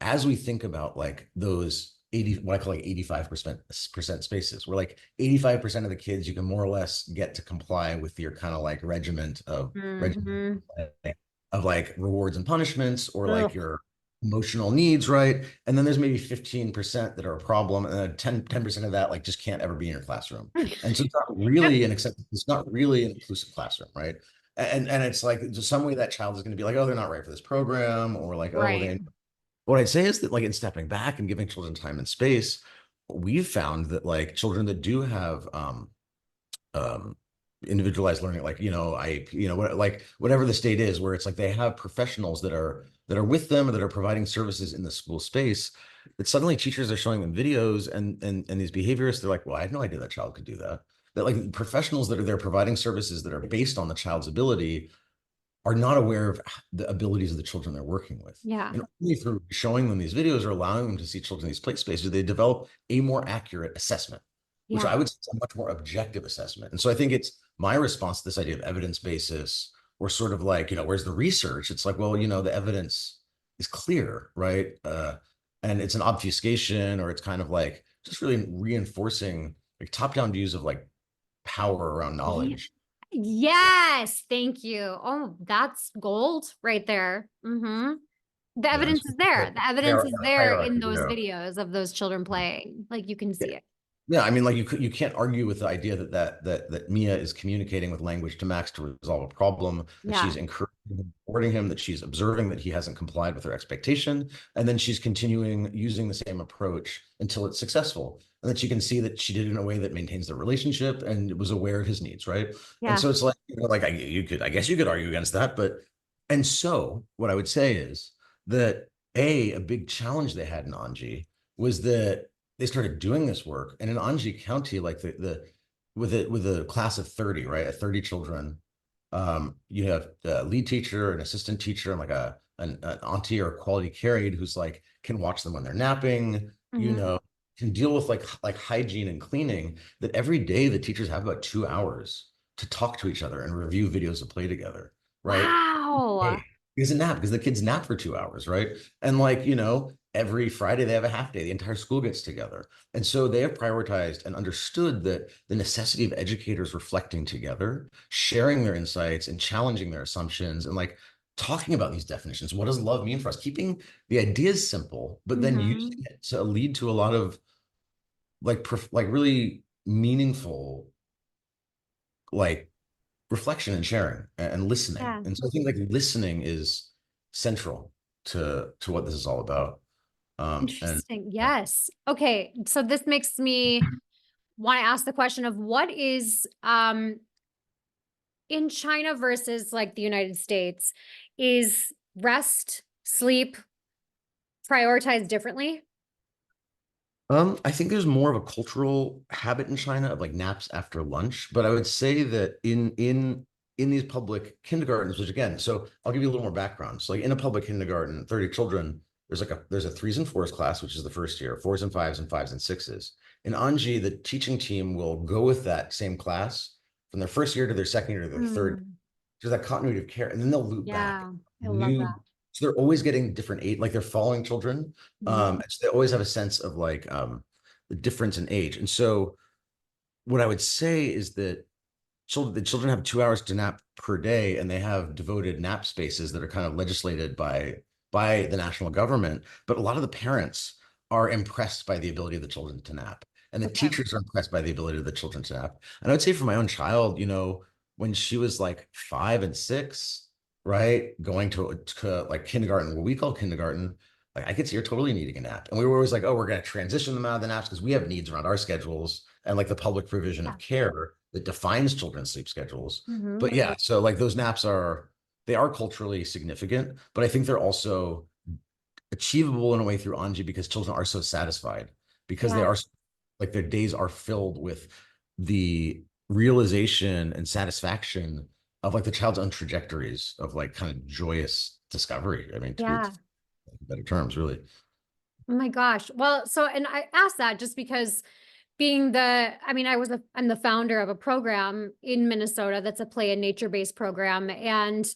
Speaker 2: as we think about like those 80, what I call like 85% spaces, where like 85% of the kids you can more or less get to comply with your kind of like regiment
Speaker 1: Hmm.
Speaker 2: of like rewards and punishments or like
Speaker 1: Ugh.
Speaker 2: your emotional needs, right? And then there's maybe 15% that are a problem, and then 10% of that like just can't ever be in your classroom. And so it's not really it's not really an inclusive classroom, right? And it's like just some way that child is going to be like, oh, they're not right for this program, or like, oh,
Speaker 1: Right.
Speaker 2: they what I'd say is that, like, in stepping back and giving children time and space, we've found that, like, children that do have um, individualized learning, like, like whatever the state is, where it's like they have professionals that are with them or that are providing services in the school space, that suddenly teachers are showing them videos and these behaviorists, they're like, well, I had no idea that child could do that. That like professionals that are there providing services that are based on the child's ability are not aware of the abilities of the children they're working with.
Speaker 1: Yeah.
Speaker 2: And only through showing them these videos or allowing them to see children in these play spaces, do they develop a more accurate assessment, which
Speaker 1: Yeah.
Speaker 2: I would say is a much more objective assessment. And so I think it's my response to this idea of evidence basis, or sort of like, where's the research? It's like, well, the evidence is clear, right? And it's an obfuscation, or it's kind of like just really reinforcing like top-down views of like power around
Speaker 1: Ye-
Speaker 2: knowledge.
Speaker 1: Yes. Thank you. Oh, that's gold right there. The
Speaker 2: Yeah,
Speaker 1: evidence is there. The evidence is there in
Speaker 2: hierarchy.
Speaker 1: those
Speaker 2: Yeah.
Speaker 1: videos of those children playing. Like you can
Speaker 2: Yeah.
Speaker 1: see it.
Speaker 2: Yeah, I mean, like you can't argue with the idea that Mia is communicating with language to Max to resolve a problem, that she's
Speaker 1: Yeah.
Speaker 2: encouraging him, supporting him, that she's observing that he hasn't complied with her expectation, and then she's continuing using the same approach until it's successful, and that she can see that she did it in a way that maintains the relationship and was aware of his needs, right? And
Speaker 1: Yeah.
Speaker 2: so it's like, like I guess you could argue against that, but and so what I would say is that a big challenge they had in Anji was that they started doing this work. And in Anji County, like the with a class of 30, right? At 30 children, you have a lead teacher, an assistant teacher, and like an auntie or quality care aide who's like can watch them when they're napping,
Speaker 1: Hmm.
Speaker 2: can deal with like hygiene and cleaning. That every day the teachers have about 2 hours to talk to each other and review videos to play together, right?
Speaker 1: Wow.
Speaker 2: Hey, because a nap, because the kids nap for 2 hours, right? And like, every Friday they have a half day, the entire school gets together. And so they have prioritized and understood that the necessity of educators reflecting together, sharing their insights and challenging their assumptions, and like talking about these definitions. What does love mean for us? Keeping the ideas simple, but then
Speaker 1: Hmm.
Speaker 2: using it to lead to a lot of like really meaningful like reflection and sharing and listening.
Speaker 1: Yeah.
Speaker 2: And so I think like listening is central to what this is all about. And
Speaker 1: Interesting. Yes. Okay. So this makes me want to ask the question of what is in China versus like the United States, is rest, sleep prioritized differently?
Speaker 2: I think there's more of a cultural habit in China of like naps after lunch, but I would say that in these public kindergartens, which again, so I'll give you a little more background. So like in a public kindergarten, 30 children, there's a threes and fours class, which is the first year, fours and fives and sixes. In Anji, the teaching team will go with that same class from their first year to their second year to their third,
Speaker 1: Mm,
Speaker 2: to that continuity of care, and then they'll loop back.
Speaker 1: yeah, I love
Speaker 2: New
Speaker 1: that.
Speaker 2: So they're always getting different age, like they're following children.
Speaker 1: Mhm.
Speaker 2: And so they always have a sense of like the difference in age. And so what I would say is that the children have 2 hours to nap per day, and they have devoted nap spaces that are kind of legislated by the national government. But a lot of the parents are impressed by the ability of the children to nap, and the
Speaker 1: Okay.
Speaker 2: teachers are impressed by the ability of the children to nap. And I would say for my own child, when she was like 5 and 6, right, going to like kindergarten, what we call kindergarten, like I could see her totally needing a nap. And we were always like, oh, we're going to transition them out of the naps because we have needs around our schedules and like the public provision
Speaker 1: Yeah.
Speaker 2: of care that defines children's sleep schedules.
Speaker 1: Mhm.
Speaker 2: But yeah, so like those naps they are culturally significant, but I think they're also achievable in a way through Anji because children are so satisfied because they
Speaker 1: Yeah.
Speaker 2: are like their days are filled with the realization and satisfaction of like the child's own trajectories of like kind of joyous discovery. I mean, to be
Speaker 1: Yeah.
Speaker 2: better terms, really.
Speaker 1: Oh my gosh. Well, so, and I asked that just because I mean, I'm the founder of a program in Minnesota that's a play and nature-based program. And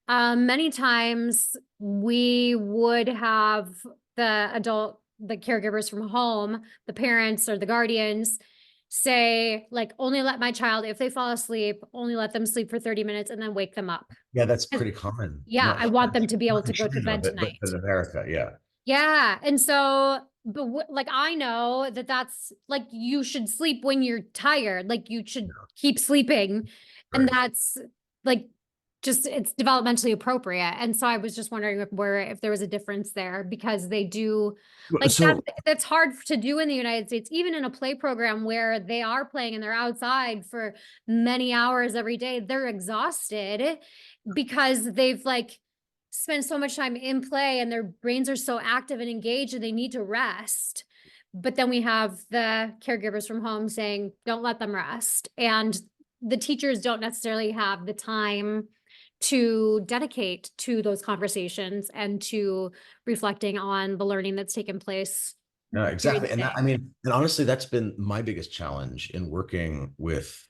Speaker 1: many times we would have the caregivers from home, the parents or the guardians say, like, only let my child, if they fall asleep, only let them sleep for 30 minutes and then wake them up.
Speaker 2: Yeah, that's
Speaker 1: And
Speaker 2: pretty common.
Speaker 1: yeah,
Speaker 2: Not
Speaker 1: I want them to be able
Speaker 2: not
Speaker 1: to
Speaker 2: in
Speaker 1: go to
Speaker 2: China,
Speaker 1: bed
Speaker 2: but
Speaker 1: tonight.
Speaker 2: in America, yeah.
Speaker 1: Yeah. And so, but like, I know that that's like, you should sleep when you're tired, like, you should
Speaker 2: Yeah,
Speaker 1: keep sleeping. And
Speaker 2: right.
Speaker 1: that's like, just, it's developmentally appropriate. And so I was just wondering if there was a difference there because they do
Speaker 2: Well,
Speaker 1: like that.
Speaker 2: so
Speaker 1: That's hard to do in the United States, even in a play program where they are playing and they're outside for many hours every day. They're exhausted because they've like spend so much time in play and their brains are so active and engaged and they need to rest. But then we have the caregivers from home saying, don't let them rest. And the teachers don't necessarily have the time to dedicate to those conversations and to reflecting on the learning that's taken place
Speaker 2: no,
Speaker 1: during
Speaker 2: exactly.
Speaker 1: the
Speaker 2: And
Speaker 1: day.
Speaker 2: I mean, and honestly, that's been my biggest challenge in working with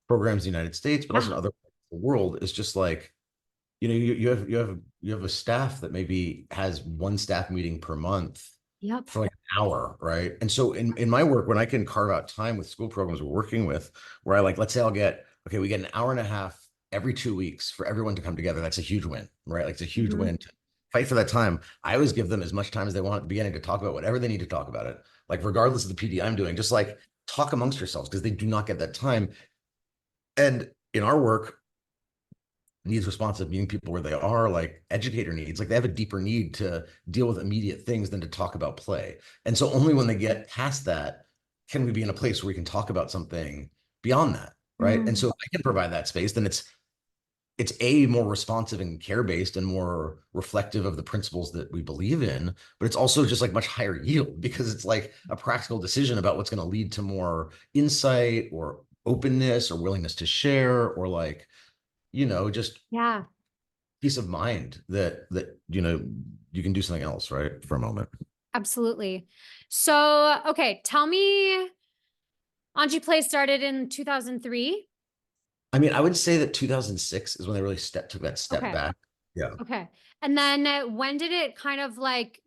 Speaker 2: programs in the United States, but also
Speaker 1: Yeah.
Speaker 2: in other parts of the world is just like, you have a staff that maybe has one staff meeting per month
Speaker 1: Yep.
Speaker 2: for like an hour, right? And so in my work, when I can carve out time with school programs we're working with, where I like, let's say we get an hour and a half every 2 weeks for everyone to come together. That's a huge win, right? Like it's a huge
Speaker 1: Mhm.
Speaker 2: win to fight for that time. I always give them as much time as they want at the beginning to talk about whatever they need to talk about it. Like regardless of the PD I'm doing, just like talk amongst yourselves because they do not get that time. And in our work, needs responsive, meeting people where they are, like educator needs, like they have a deeper need to deal with immediate things than to talk about play. And so only when they get past that can we be in a place where we can talk about something beyond that, right? And so
Speaker 1: Mm.
Speaker 2: if I can provide that space, then it's a more responsive and care based and more reflective of the principles that we believe in, but it's also just like much higher yield because it's like a practical decision about what's going to lead to more insight or openness or willingness to share or like just
Speaker 1: Yeah,
Speaker 2: peace of mind that you can do something else, right, for a moment.
Speaker 1: absolutely. So, okay, tell me, Anji Play started in 2003.
Speaker 2: I mean, I would say that 2006 is when they really took that step
Speaker 1: Okay.
Speaker 2: back. Yeah.
Speaker 1: Okay. And then when did it kind of like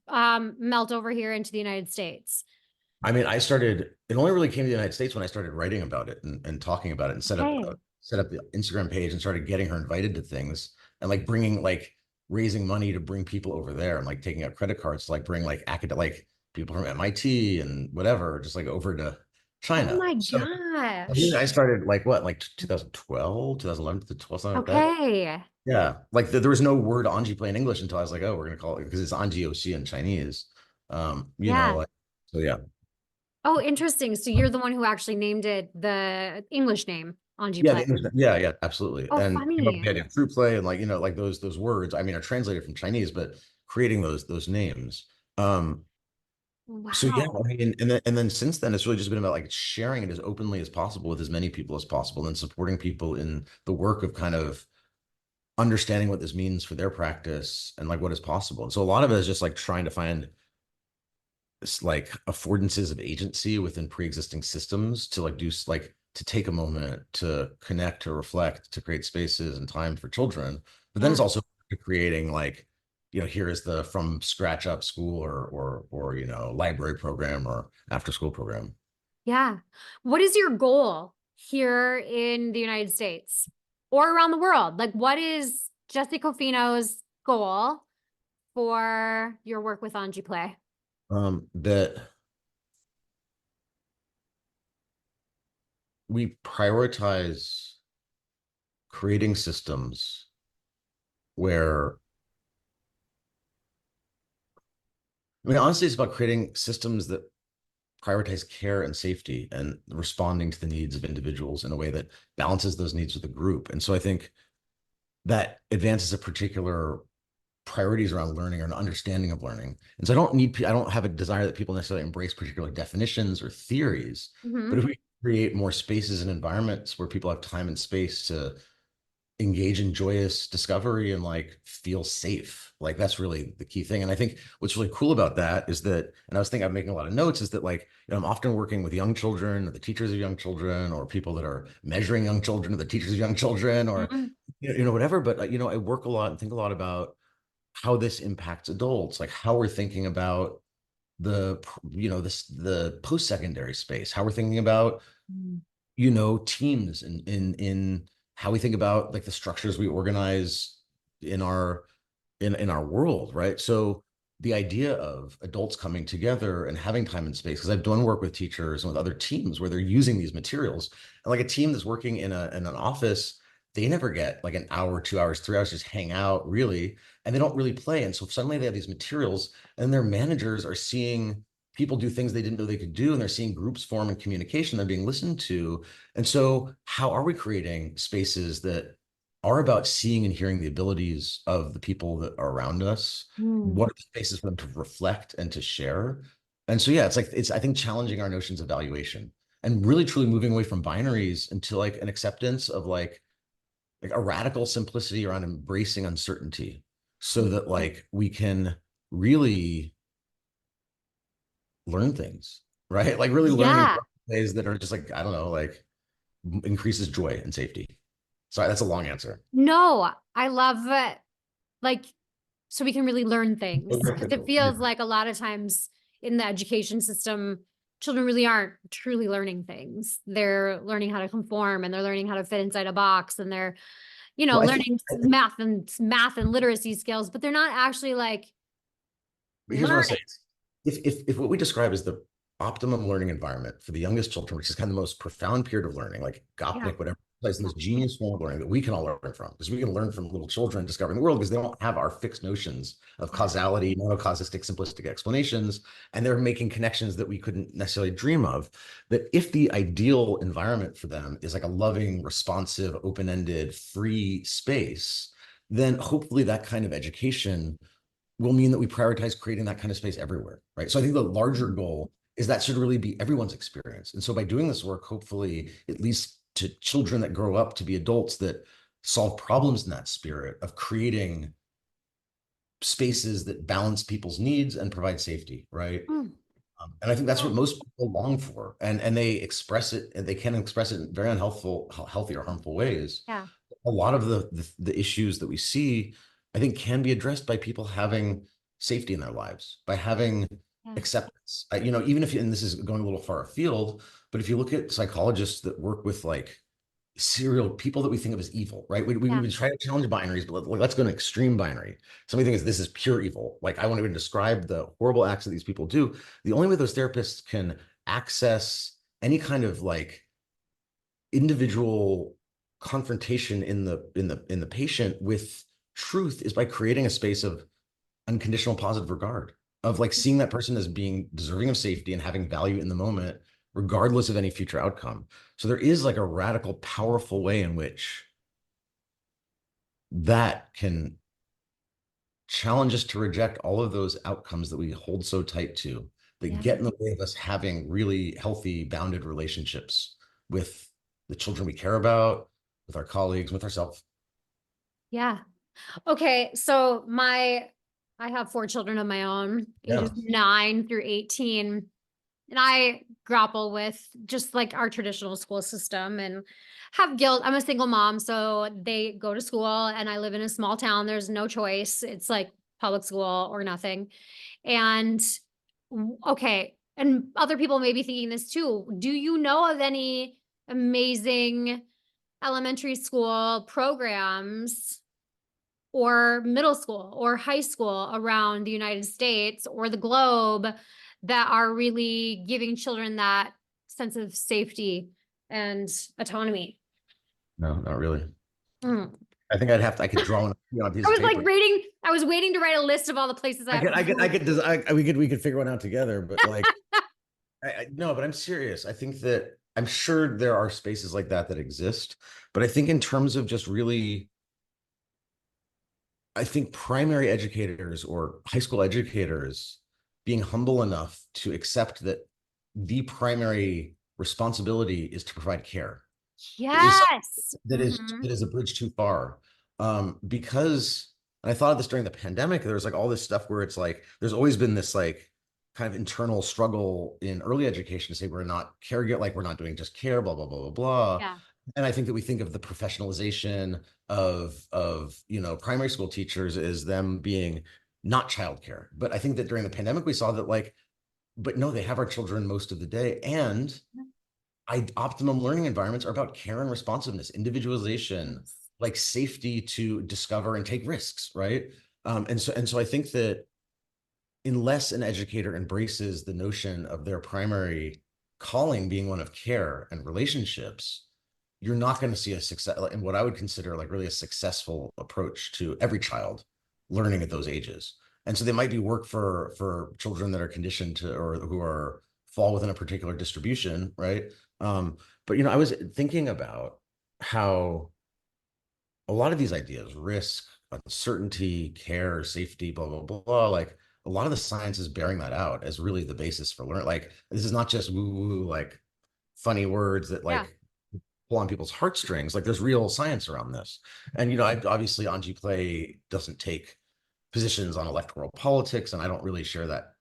Speaker 1: melt over here into the United States?
Speaker 2: I mean, it only really came to the United States when I started writing about it and talking about it and
Speaker 1: Okay.
Speaker 2: set up the Instagram page and started getting her invited to things and like raising money to bring people over there and like taking out credit cards to like bring like academic, like people from MIT and whatever, just like over to
Speaker 1: Oh
Speaker 2: China.
Speaker 1: my
Speaker 2: So I think I
Speaker 1: gosh.
Speaker 2: started like what, like 2012, 2011 to 12, something like that.
Speaker 1: Okay.
Speaker 2: Yeah, like there was no word Anji play in English until I was like, oh, we're gonna call it because it's Anji OC in Chinese.
Speaker 1: Yeah.
Speaker 2: Like so yeah.
Speaker 1: Oh, interesting. So you're the one who actually named it the English name, Anji
Speaker 2: Yeah,
Speaker 1: Play.
Speaker 2: yeah, absolutely.
Speaker 1: Oh,
Speaker 2: And came up with
Speaker 1: funny.
Speaker 2: the idea of fruit play and like, like those words, I mean, are translated from Chinese, but creating those names. So yeah,
Speaker 1: Wow.
Speaker 2: I mean, and then since then it's really just been about like sharing it as openly as possible with as many people as possible and supporting people in the work of kind of understanding what this means for their practice and like what is possible. And so a lot of it is just like trying to find this like affordances of agency within pre-existing systems to like to take a moment to connect, to reflect, to create spaces and time for children. But then
Speaker 1: Yeah.
Speaker 2: it's also to creating like, here is the from scratch up school or library program or after school program.
Speaker 1: Yeah. What is your goal here in the United States or around the world? Like, what is Jesse Coffino's goal for your work with Anji Play?
Speaker 2: That we prioritize creating systems where, I mean, honestly, it's about creating systems that prioritize care and safety and responding to the needs of individuals in a way that balances those needs with the group. And so I think that advances a particular priorities around learning or an understanding of learning. And so I don't have a desire that people necessarily embrace particular definitions or theories, but if we create more spaces and environments where people have time and space to engage in joyous discovery and like feel safe, like that's really the key thing. And I think what's really cool about that is that, and I was thinking I'm making a lot of notes, is that like, I'm often working with young children or the teachers of young children or people that are measuring young children or the teachers of young children or
Speaker 1: Mm-hmm.
Speaker 2: whatever. But I work a lot and think a lot about how this impacts adults, like how we're thinking about the post-secondary space, how we're thinking about teams in how we think about like the structures we organize in our world, right? So the idea of adults coming together and having time and space, because I've done work with teachers and with other teams where they're using these materials, and like a team that's working in an office, they never get like an hour, 2 hours, 3 hours, just hang out really, and they don't really play. And so suddenly they have these materials, and their managers are seeing people do things they didn't know they could do, and they're seeing groups form in communication, they're being listened to. And so how are we creating spaces that are about seeing and hearing the abilities of the people that are around us? What are the spaces for them to reflect and to share? And so, yeah, it's I think challenging our notions of valuation and really truly moving away from binaries into like an acceptance of like a radical simplicity around embracing uncertainty so that like we can really learn things, right? Like really learning in
Speaker 1: Yeah.
Speaker 2: ways that are just like, I don't know, like increases joy and safety. Sorry, that's a long answer.
Speaker 1: No, I love it. Like, so we can really learn things because it feels like a lot of times in the education system, children really aren't truly learning things. They're learning how to conform and they're learning how to fit inside a box and they're,
Speaker 2: Well,
Speaker 1: learning math and literacy skills, but they're not actually like
Speaker 2: but here's what I'll
Speaker 1: learning.
Speaker 2: say. If what we describe as the optimum learning environment for the youngest children, which is kind of the most profound period of learning, like
Speaker 1: Yeah.
Speaker 2: Gopnik, whatever, plays in this genius form of learning that we can all learn from, because we can learn from little children discovering the world because they don't have our fixed notions of
Speaker 1: Yeah.
Speaker 2: causality, monocausistic, simplistic explanations, and they're making connections that we couldn't necessarily dream of. That if the ideal environment for them is like a loving, responsive, open-ended, free space, then hopefully that kind of education will mean that we prioritize creating that kind of space everywhere, right? So I think the larger goal is that should really be everyone's experience. And so by doing this work, hopefully, at least to children that grow up to be adults that solve problems in that spirit of creating spaces that balance people's needs and provide safety, right?
Speaker 1: Mm.
Speaker 2: And I think that's
Speaker 1: Yeah.
Speaker 2: what most people long for, and they express it, and they can express it in very unhealthful, healthy or harmful ways.
Speaker 1: Yeah.
Speaker 2: A lot of the issues that we see, I think, can be addressed by people having safety in their lives, by having
Speaker 1: Yeah.
Speaker 2: acceptance. Even if, and this is going a little far afield, but if you look at psychologists that work with like serial people that we think of as evil, right?
Speaker 1: Yeah.
Speaker 2: We try to challenge binaries, but let's go to extreme binary. Somebody thinks this is pure evil. Like I won't even describe the horrible acts that these people do. The only way those therapists can access any kind of like individual confrontation in the patient with truth is by creating a space of unconditional positive regard, of like seeing that person as being deserving of safety and having value in the moment regardless of any future outcome. So there is like a radical powerful way in which that can challenge us to reject all of those outcomes that we hold so tight to, that
Speaker 1: Yeah.
Speaker 2: get in the way of us having really healthy bounded relationships with the children we care about, with our colleagues, with ourselves.
Speaker 1: Yeah. Okay. So I have 4 children of my own,
Speaker 2: Yeah.
Speaker 1: ages 9 through 18. And I grapple with just like our traditional school system and have guilt. I'm a single mom, so they go to school and I live in a small town. There's no choice. It's like public school or nothing. And okay, and other people may be thinking this too. Do you know of any amazing elementary school programs or middle school or high school around the United States or the globe that are really giving children that sense of safety and autonomy?
Speaker 2: No, not really.
Speaker 1: Mm.
Speaker 2: I think I could draw on a piece
Speaker 1: I
Speaker 2: of
Speaker 1: was like
Speaker 2: paper.
Speaker 1: I was waiting to write a list of all the places I have to
Speaker 2: I
Speaker 1: move.
Speaker 2: could, we could figure one out together, but like, no, but I'm serious. I think that I'm sure there are spaces like that that exist, but I think in terms of just really, I think primary educators or high school educators being humble enough to accept that the primary responsibility is to provide care is
Speaker 1: Yes.
Speaker 2: that is a bridge too far. Because and I thought of this during the pandemic, there was like all this stuff where it's like there's always been this like kind of internal struggle in early education to say we're not caregiver, like we're not doing just care, blah, blah, blah, blah, blah.
Speaker 1: Yeah.
Speaker 2: And I think that we think of the professionalization of primary school teachers as them being not childcare. But I think that during the pandemic we saw that like, but no, they have our children most of the day. And optimum learning environments are about care and responsiveness, individualization, like safety to discover and take risks, right? And so I think that unless an educator embraces the notion of their primary calling being one of care and relationships, you're not going to see a success in what I would consider like really a successful approach to every child learning at those ages. And so they might be work for children that are conditioned to or who are fall within a particular distribution, right? But I was thinking about how a lot of these ideas, risk, uncertainty, care, safety, blah, blah, blah, like a lot of the science is bearing that out as really the basis for learning. Like this is not just woo woo, like funny words that
Speaker 1: Yeah.
Speaker 2: like pull on people's heartstrings. Like there's real science around this. And I obviously Anji Play doesn't take positions on electoral politics, and I don't really share that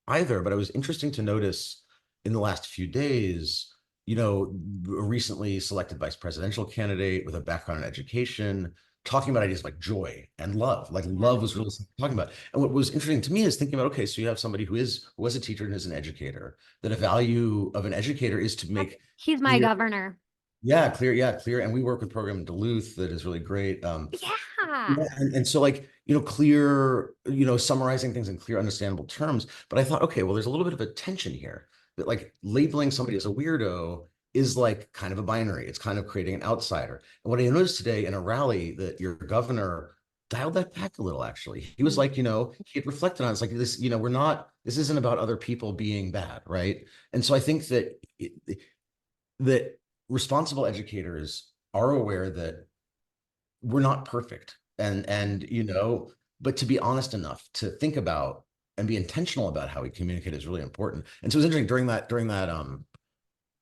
Speaker 2: either. But it was interesting to notice in the last few days, a recently selected vice presidential candidate with a background in education talking about ideas like joy and love. Like
Speaker 1: Yeah.
Speaker 2: love was really something talking about. And what was interesting to me is thinking about, okay, so you have somebody who was a teacher and is an educator, that a value of an educator is to make
Speaker 1: He's my
Speaker 2: clear
Speaker 1: governor.
Speaker 2: clear. And we work with a program in Duluth that is really great.
Speaker 1: Yeah.
Speaker 2: Yeah, and so like, clear, summarizing things in clear, understandable terms. But I thought, okay, well, there's a little bit of a tension here that like labeling somebody as a weirdo is like kind of a binary. It's kind of creating an outsider. And what I noticed today in a rally that your governor dialed that back a little, actually. He was like, he had reflected on it. It's like this, this isn't about other people being bad, right? And so I think that that responsible educators are aware that we're not perfect and but to be honest enough to think about and be intentional about how we communicate is really important. And so it was interesting during that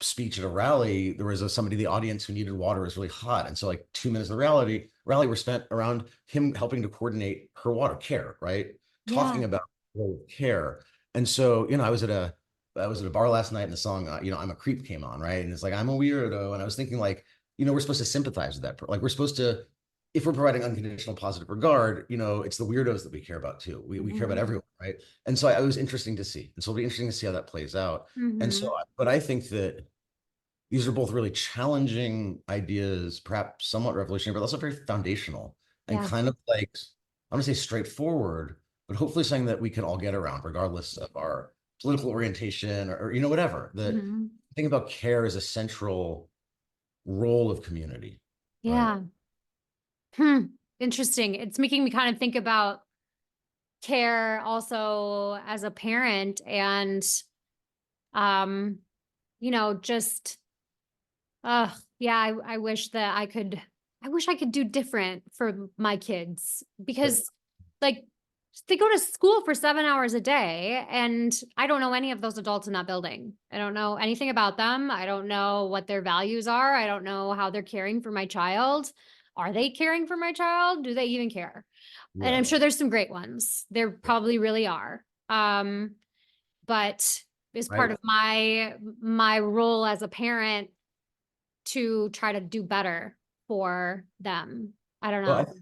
Speaker 2: speech at a rally, there was somebody in the audience who needed water. It was really hot, and so like 2 minutes of the rally were spent around him helping to coordinate her water care, right?
Speaker 1: Yeah.
Speaker 2: Talking about care. And so I was at a bar last night and the song I'm a creep came on, right? And it's like I'm a weirdo, and I was thinking like we're supposed to sympathize with that, like we're supposed to, if we're providing unconditional positive regard, it's the weirdos that we care about too. We care about everyone, right? And so it was interesting to see. And so it'll be interesting to see how that plays out. And so, but I think that these are both really challenging ideas, perhaps somewhat revolutionary, but also very foundational and
Speaker 1: Yeah.
Speaker 2: kind of like, I'm gonna say straightforward, but hopefully something that we can all get around, regardless of our political orientation or whatever. That think about care as a central role of community, right?
Speaker 1: Yeah. Interesting. It's making me kind of think about care also as a parent and um just yeah, I wish that I wish I could do different for my kids
Speaker 2: But
Speaker 1: because like they go to school for 7 hours a day and I don't know any of those adults in that building. I don't know anything about them. I don't know what their values are. I don't know how they're caring for my child. Are they caring for my child? Do they even care? And I'm
Speaker 2: yeah,
Speaker 1: sure there's some great ones. There probably really are. But is part
Speaker 2: right?
Speaker 1: of my role as a parent to try to do better for them. I don't
Speaker 2: Well,
Speaker 1: know.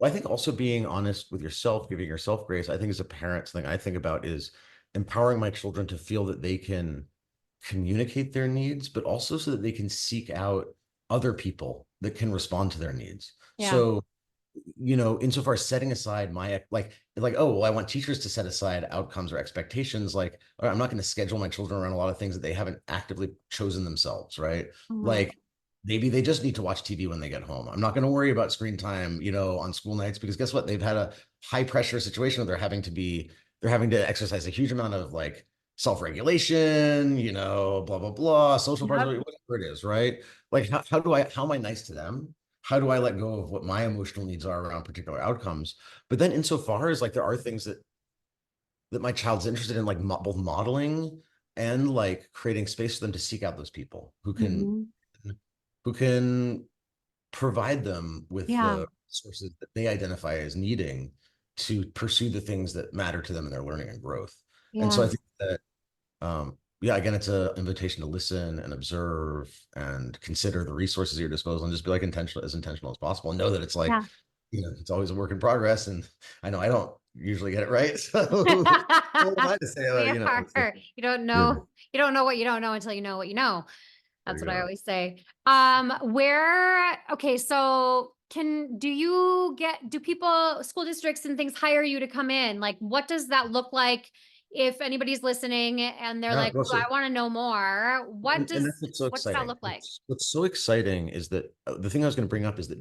Speaker 2: I think also being honest with yourself, giving yourself grace, I think as a parent, something I think about is empowering my children to feel that they can communicate their needs, but also so that they can seek out other people that can respond to their needs.
Speaker 1: Yeah.
Speaker 2: So, insofar as setting aside my like, oh, well, I want teachers to set aside outcomes or expectations. Like, all right, I'm not going to schedule my children around a lot of things that they haven't actively chosen themselves, right?
Speaker 1: Mhm.
Speaker 2: Like maybe they just need to watch TV when they get home. I'm not going to worry about screen time, on school nights because guess what? They've had a high pressure situation where they're having to exercise a huge amount of like self-regulation, blah, blah, blah, social parts,
Speaker 1: Yep.
Speaker 2: whatever it is, right? Like how am I nice to them? How do I let go of what my emotional needs are around particular outcomes? But then insofar as like there are things that my child's interested in, like both modeling and like creating space for them to seek out those people
Speaker 1: Mhm.
Speaker 2: who can provide them with
Speaker 1: Yeah.
Speaker 2: the sources that they identify as needing to pursue the things that matter to them in their learning and growth. And so
Speaker 1: Yeah.
Speaker 2: I think that yeah, again, it's an invitation to listen and observe and consider the resources at your disposal and just be like intentional as possible and know that it's like,
Speaker 1: Yeah.
Speaker 2: it's always a work in progress. And I know I don't usually get it right. So what am I to say,
Speaker 1: We are.
Speaker 2: yeah,
Speaker 1: You don't know what you don't know until you know what you know.
Speaker 2: there
Speaker 1: That's
Speaker 2: you
Speaker 1: what I
Speaker 2: go.
Speaker 1: always say. Okay, so do people, school districts and things hire you to come in? Like, what does that look like if anybody's listening and they're
Speaker 2: Yeah,
Speaker 1: like,
Speaker 2: well,
Speaker 1: "Ooh, I want to know more."
Speaker 2: and that's what's so
Speaker 1: What does that
Speaker 2: exciting.
Speaker 1: look like?
Speaker 2: What's so exciting is that the thing I was going to bring up is that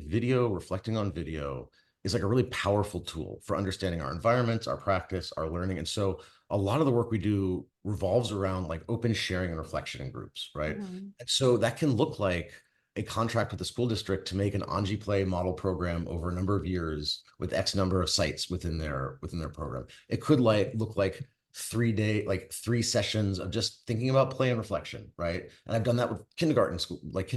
Speaker 2: reflecting on video, is like a really powerful tool for understanding our environments, our practice, our learning. And so a lot of the work we do revolves around like open sharing and reflection in groups, right?
Speaker 1: Mhm.
Speaker 2: And so that can look like a contract with the school district to make an Anji Play model program over a number of years with X number of sites within their program. It could look like 3 day, like 3 sessions of just thinking about play and reflection, right? And I've done that with kindergarten school, like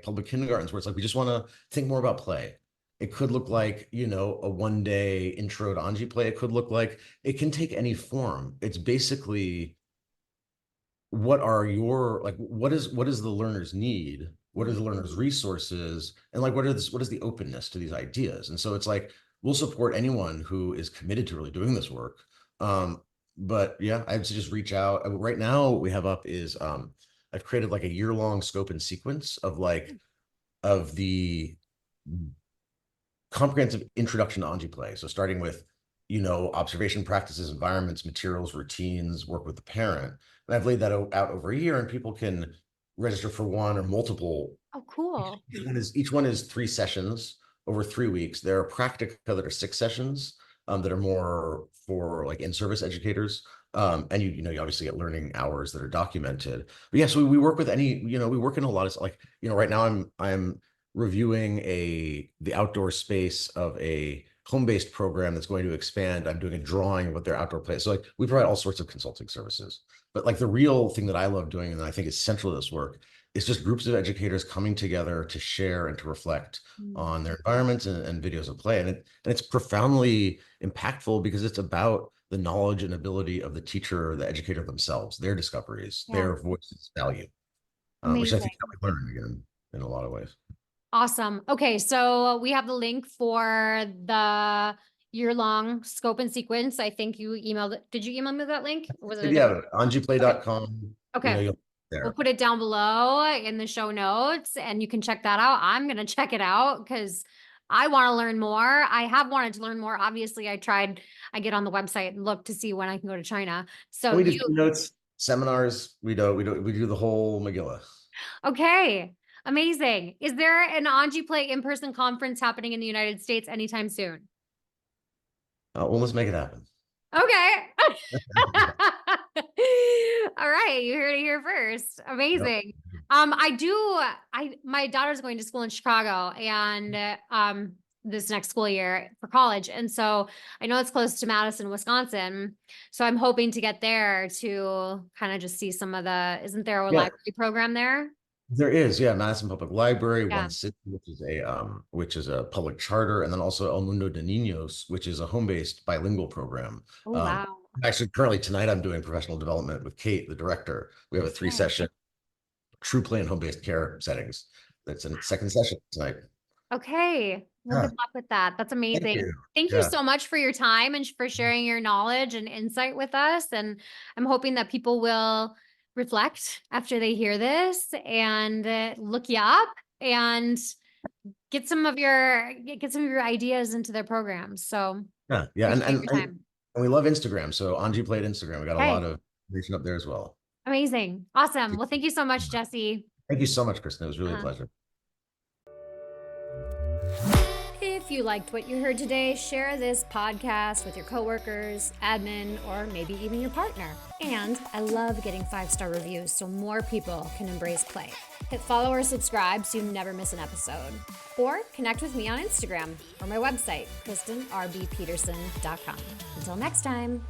Speaker 2: public kindergartens, where it's like we just want to think more about play. It could look like, a 1 day intro to Anji Play. It could look like it can take any form. It's basically what is the learner's need? What are the learner's resources? And like what is the openness to these ideas? And so it's like we'll support anyone who is committed to really doing this work. But yeah, I'd say just reach out. Right now, what we have up is I've created like a year-long scope and sequence of the comprehensive introduction to Anji Play. So starting with, observation practices, environments, materials, routines, work with the parent. And I've laid that out over a year, and people can register for one or multiple.
Speaker 1: Oh, cool.
Speaker 2: Each one is 3 sessions over 3 weeks. There are practica that are 6 sessions that are more for like in-service educators. And you obviously get learning hours that are documented. But yeah, so we work with we work in a lot of like, right now I'm reviewing the outdoor space of a home-based program that's going to expand. I'm doing a drawing of what their outdoor place. So like we provide all sorts of consulting services. But like the real thing that I love doing, and I think is central to this work, is just groups of educators coming together to share and to reflect
Speaker 1: Mm.
Speaker 2: on their environments and videos of play. And it's profoundly impactful because it's about the knowledge and ability of the teacher, the educator themselves, their discoveries,
Speaker 1: Yeah.
Speaker 2: their voices, value, which I think
Speaker 1: Amazing.
Speaker 2: I learned again in a lot of ways.
Speaker 1: Awesome. Okay, so we have the link for the year-long scope and sequence. I think you emailed it. Did you email me that link? Or was it a different?
Speaker 2: Yeah,
Speaker 1: Okay.
Speaker 2: anjiplay.com,
Speaker 1: Okay.
Speaker 2: you'll
Speaker 1: We'll
Speaker 2: there.
Speaker 1: put it down below in the show notes and you can check that out. I'm going to check it out because I want to learn more. I have wanted to learn more. Obviously, I get on the website and look to see when I can go to China. So
Speaker 2: And we do keynotes, seminars, we do the whole Megillah.
Speaker 1: okay. Amazing. Is there an Anji Play in-person conference happening in the United States anytime soon?
Speaker 2: Well, let's make it happen.
Speaker 1: Okay. All right, you heard it here first.
Speaker 2: Yep.
Speaker 1: Amazing. My daughter's going to school in Chicago and this next school year for college. And so I know it's close to Madison, Wisconsin. So I'm hoping to get there to kind of just see isn't there a
Speaker 2: Yeah,
Speaker 1: library program there?
Speaker 2: there is. Yeah, Madison Public Library,
Speaker 1: Yeah.
Speaker 2: One City, which is a public charter, and then also El Mundo de Niños, which is a home-based bilingual program.
Speaker 1: Oh,
Speaker 2: Um,
Speaker 1: wow.
Speaker 2: Actually, currently tonight, I'm doing professional development with Kate, the director. We have a 3-session true play and home-based care settings. That's a second session tonight.
Speaker 1: Okay. Well,
Speaker 2: Yeah,
Speaker 1: good luck with that. That's
Speaker 2: thank
Speaker 1: amazing.
Speaker 2: you.
Speaker 1: Thank you
Speaker 2: Yeah,
Speaker 1: so much for your time and for sharing your knowledge and insight with us. And I'm hoping that people will reflect after they hear this and look you up and get some of your ideas into their programs. So
Speaker 2: yeah,
Speaker 1: appreciate your time.
Speaker 2: and we love Instagram. So Anji played Instagram. We got a lot
Speaker 1: Okay.
Speaker 2: of information up there as well.
Speaker 1: Amazing. Awesome. Well, thank you so much, Jesse.
Speaker 2: Thank you so much, Kristen. It was really a
Speaker 1: Uh-huh.
Speaker 2: pleasure.
Speaker 1: If you liked what you heard today, share this podcast with your coworkers, admin, or maybe even your partner. And I love getting 5-star reviews so more people can embrace play. Hit follow or subscribe so you never miss an episode. Or connect with me on Instagram or my website, KristenRBPeterson.com. Until next time.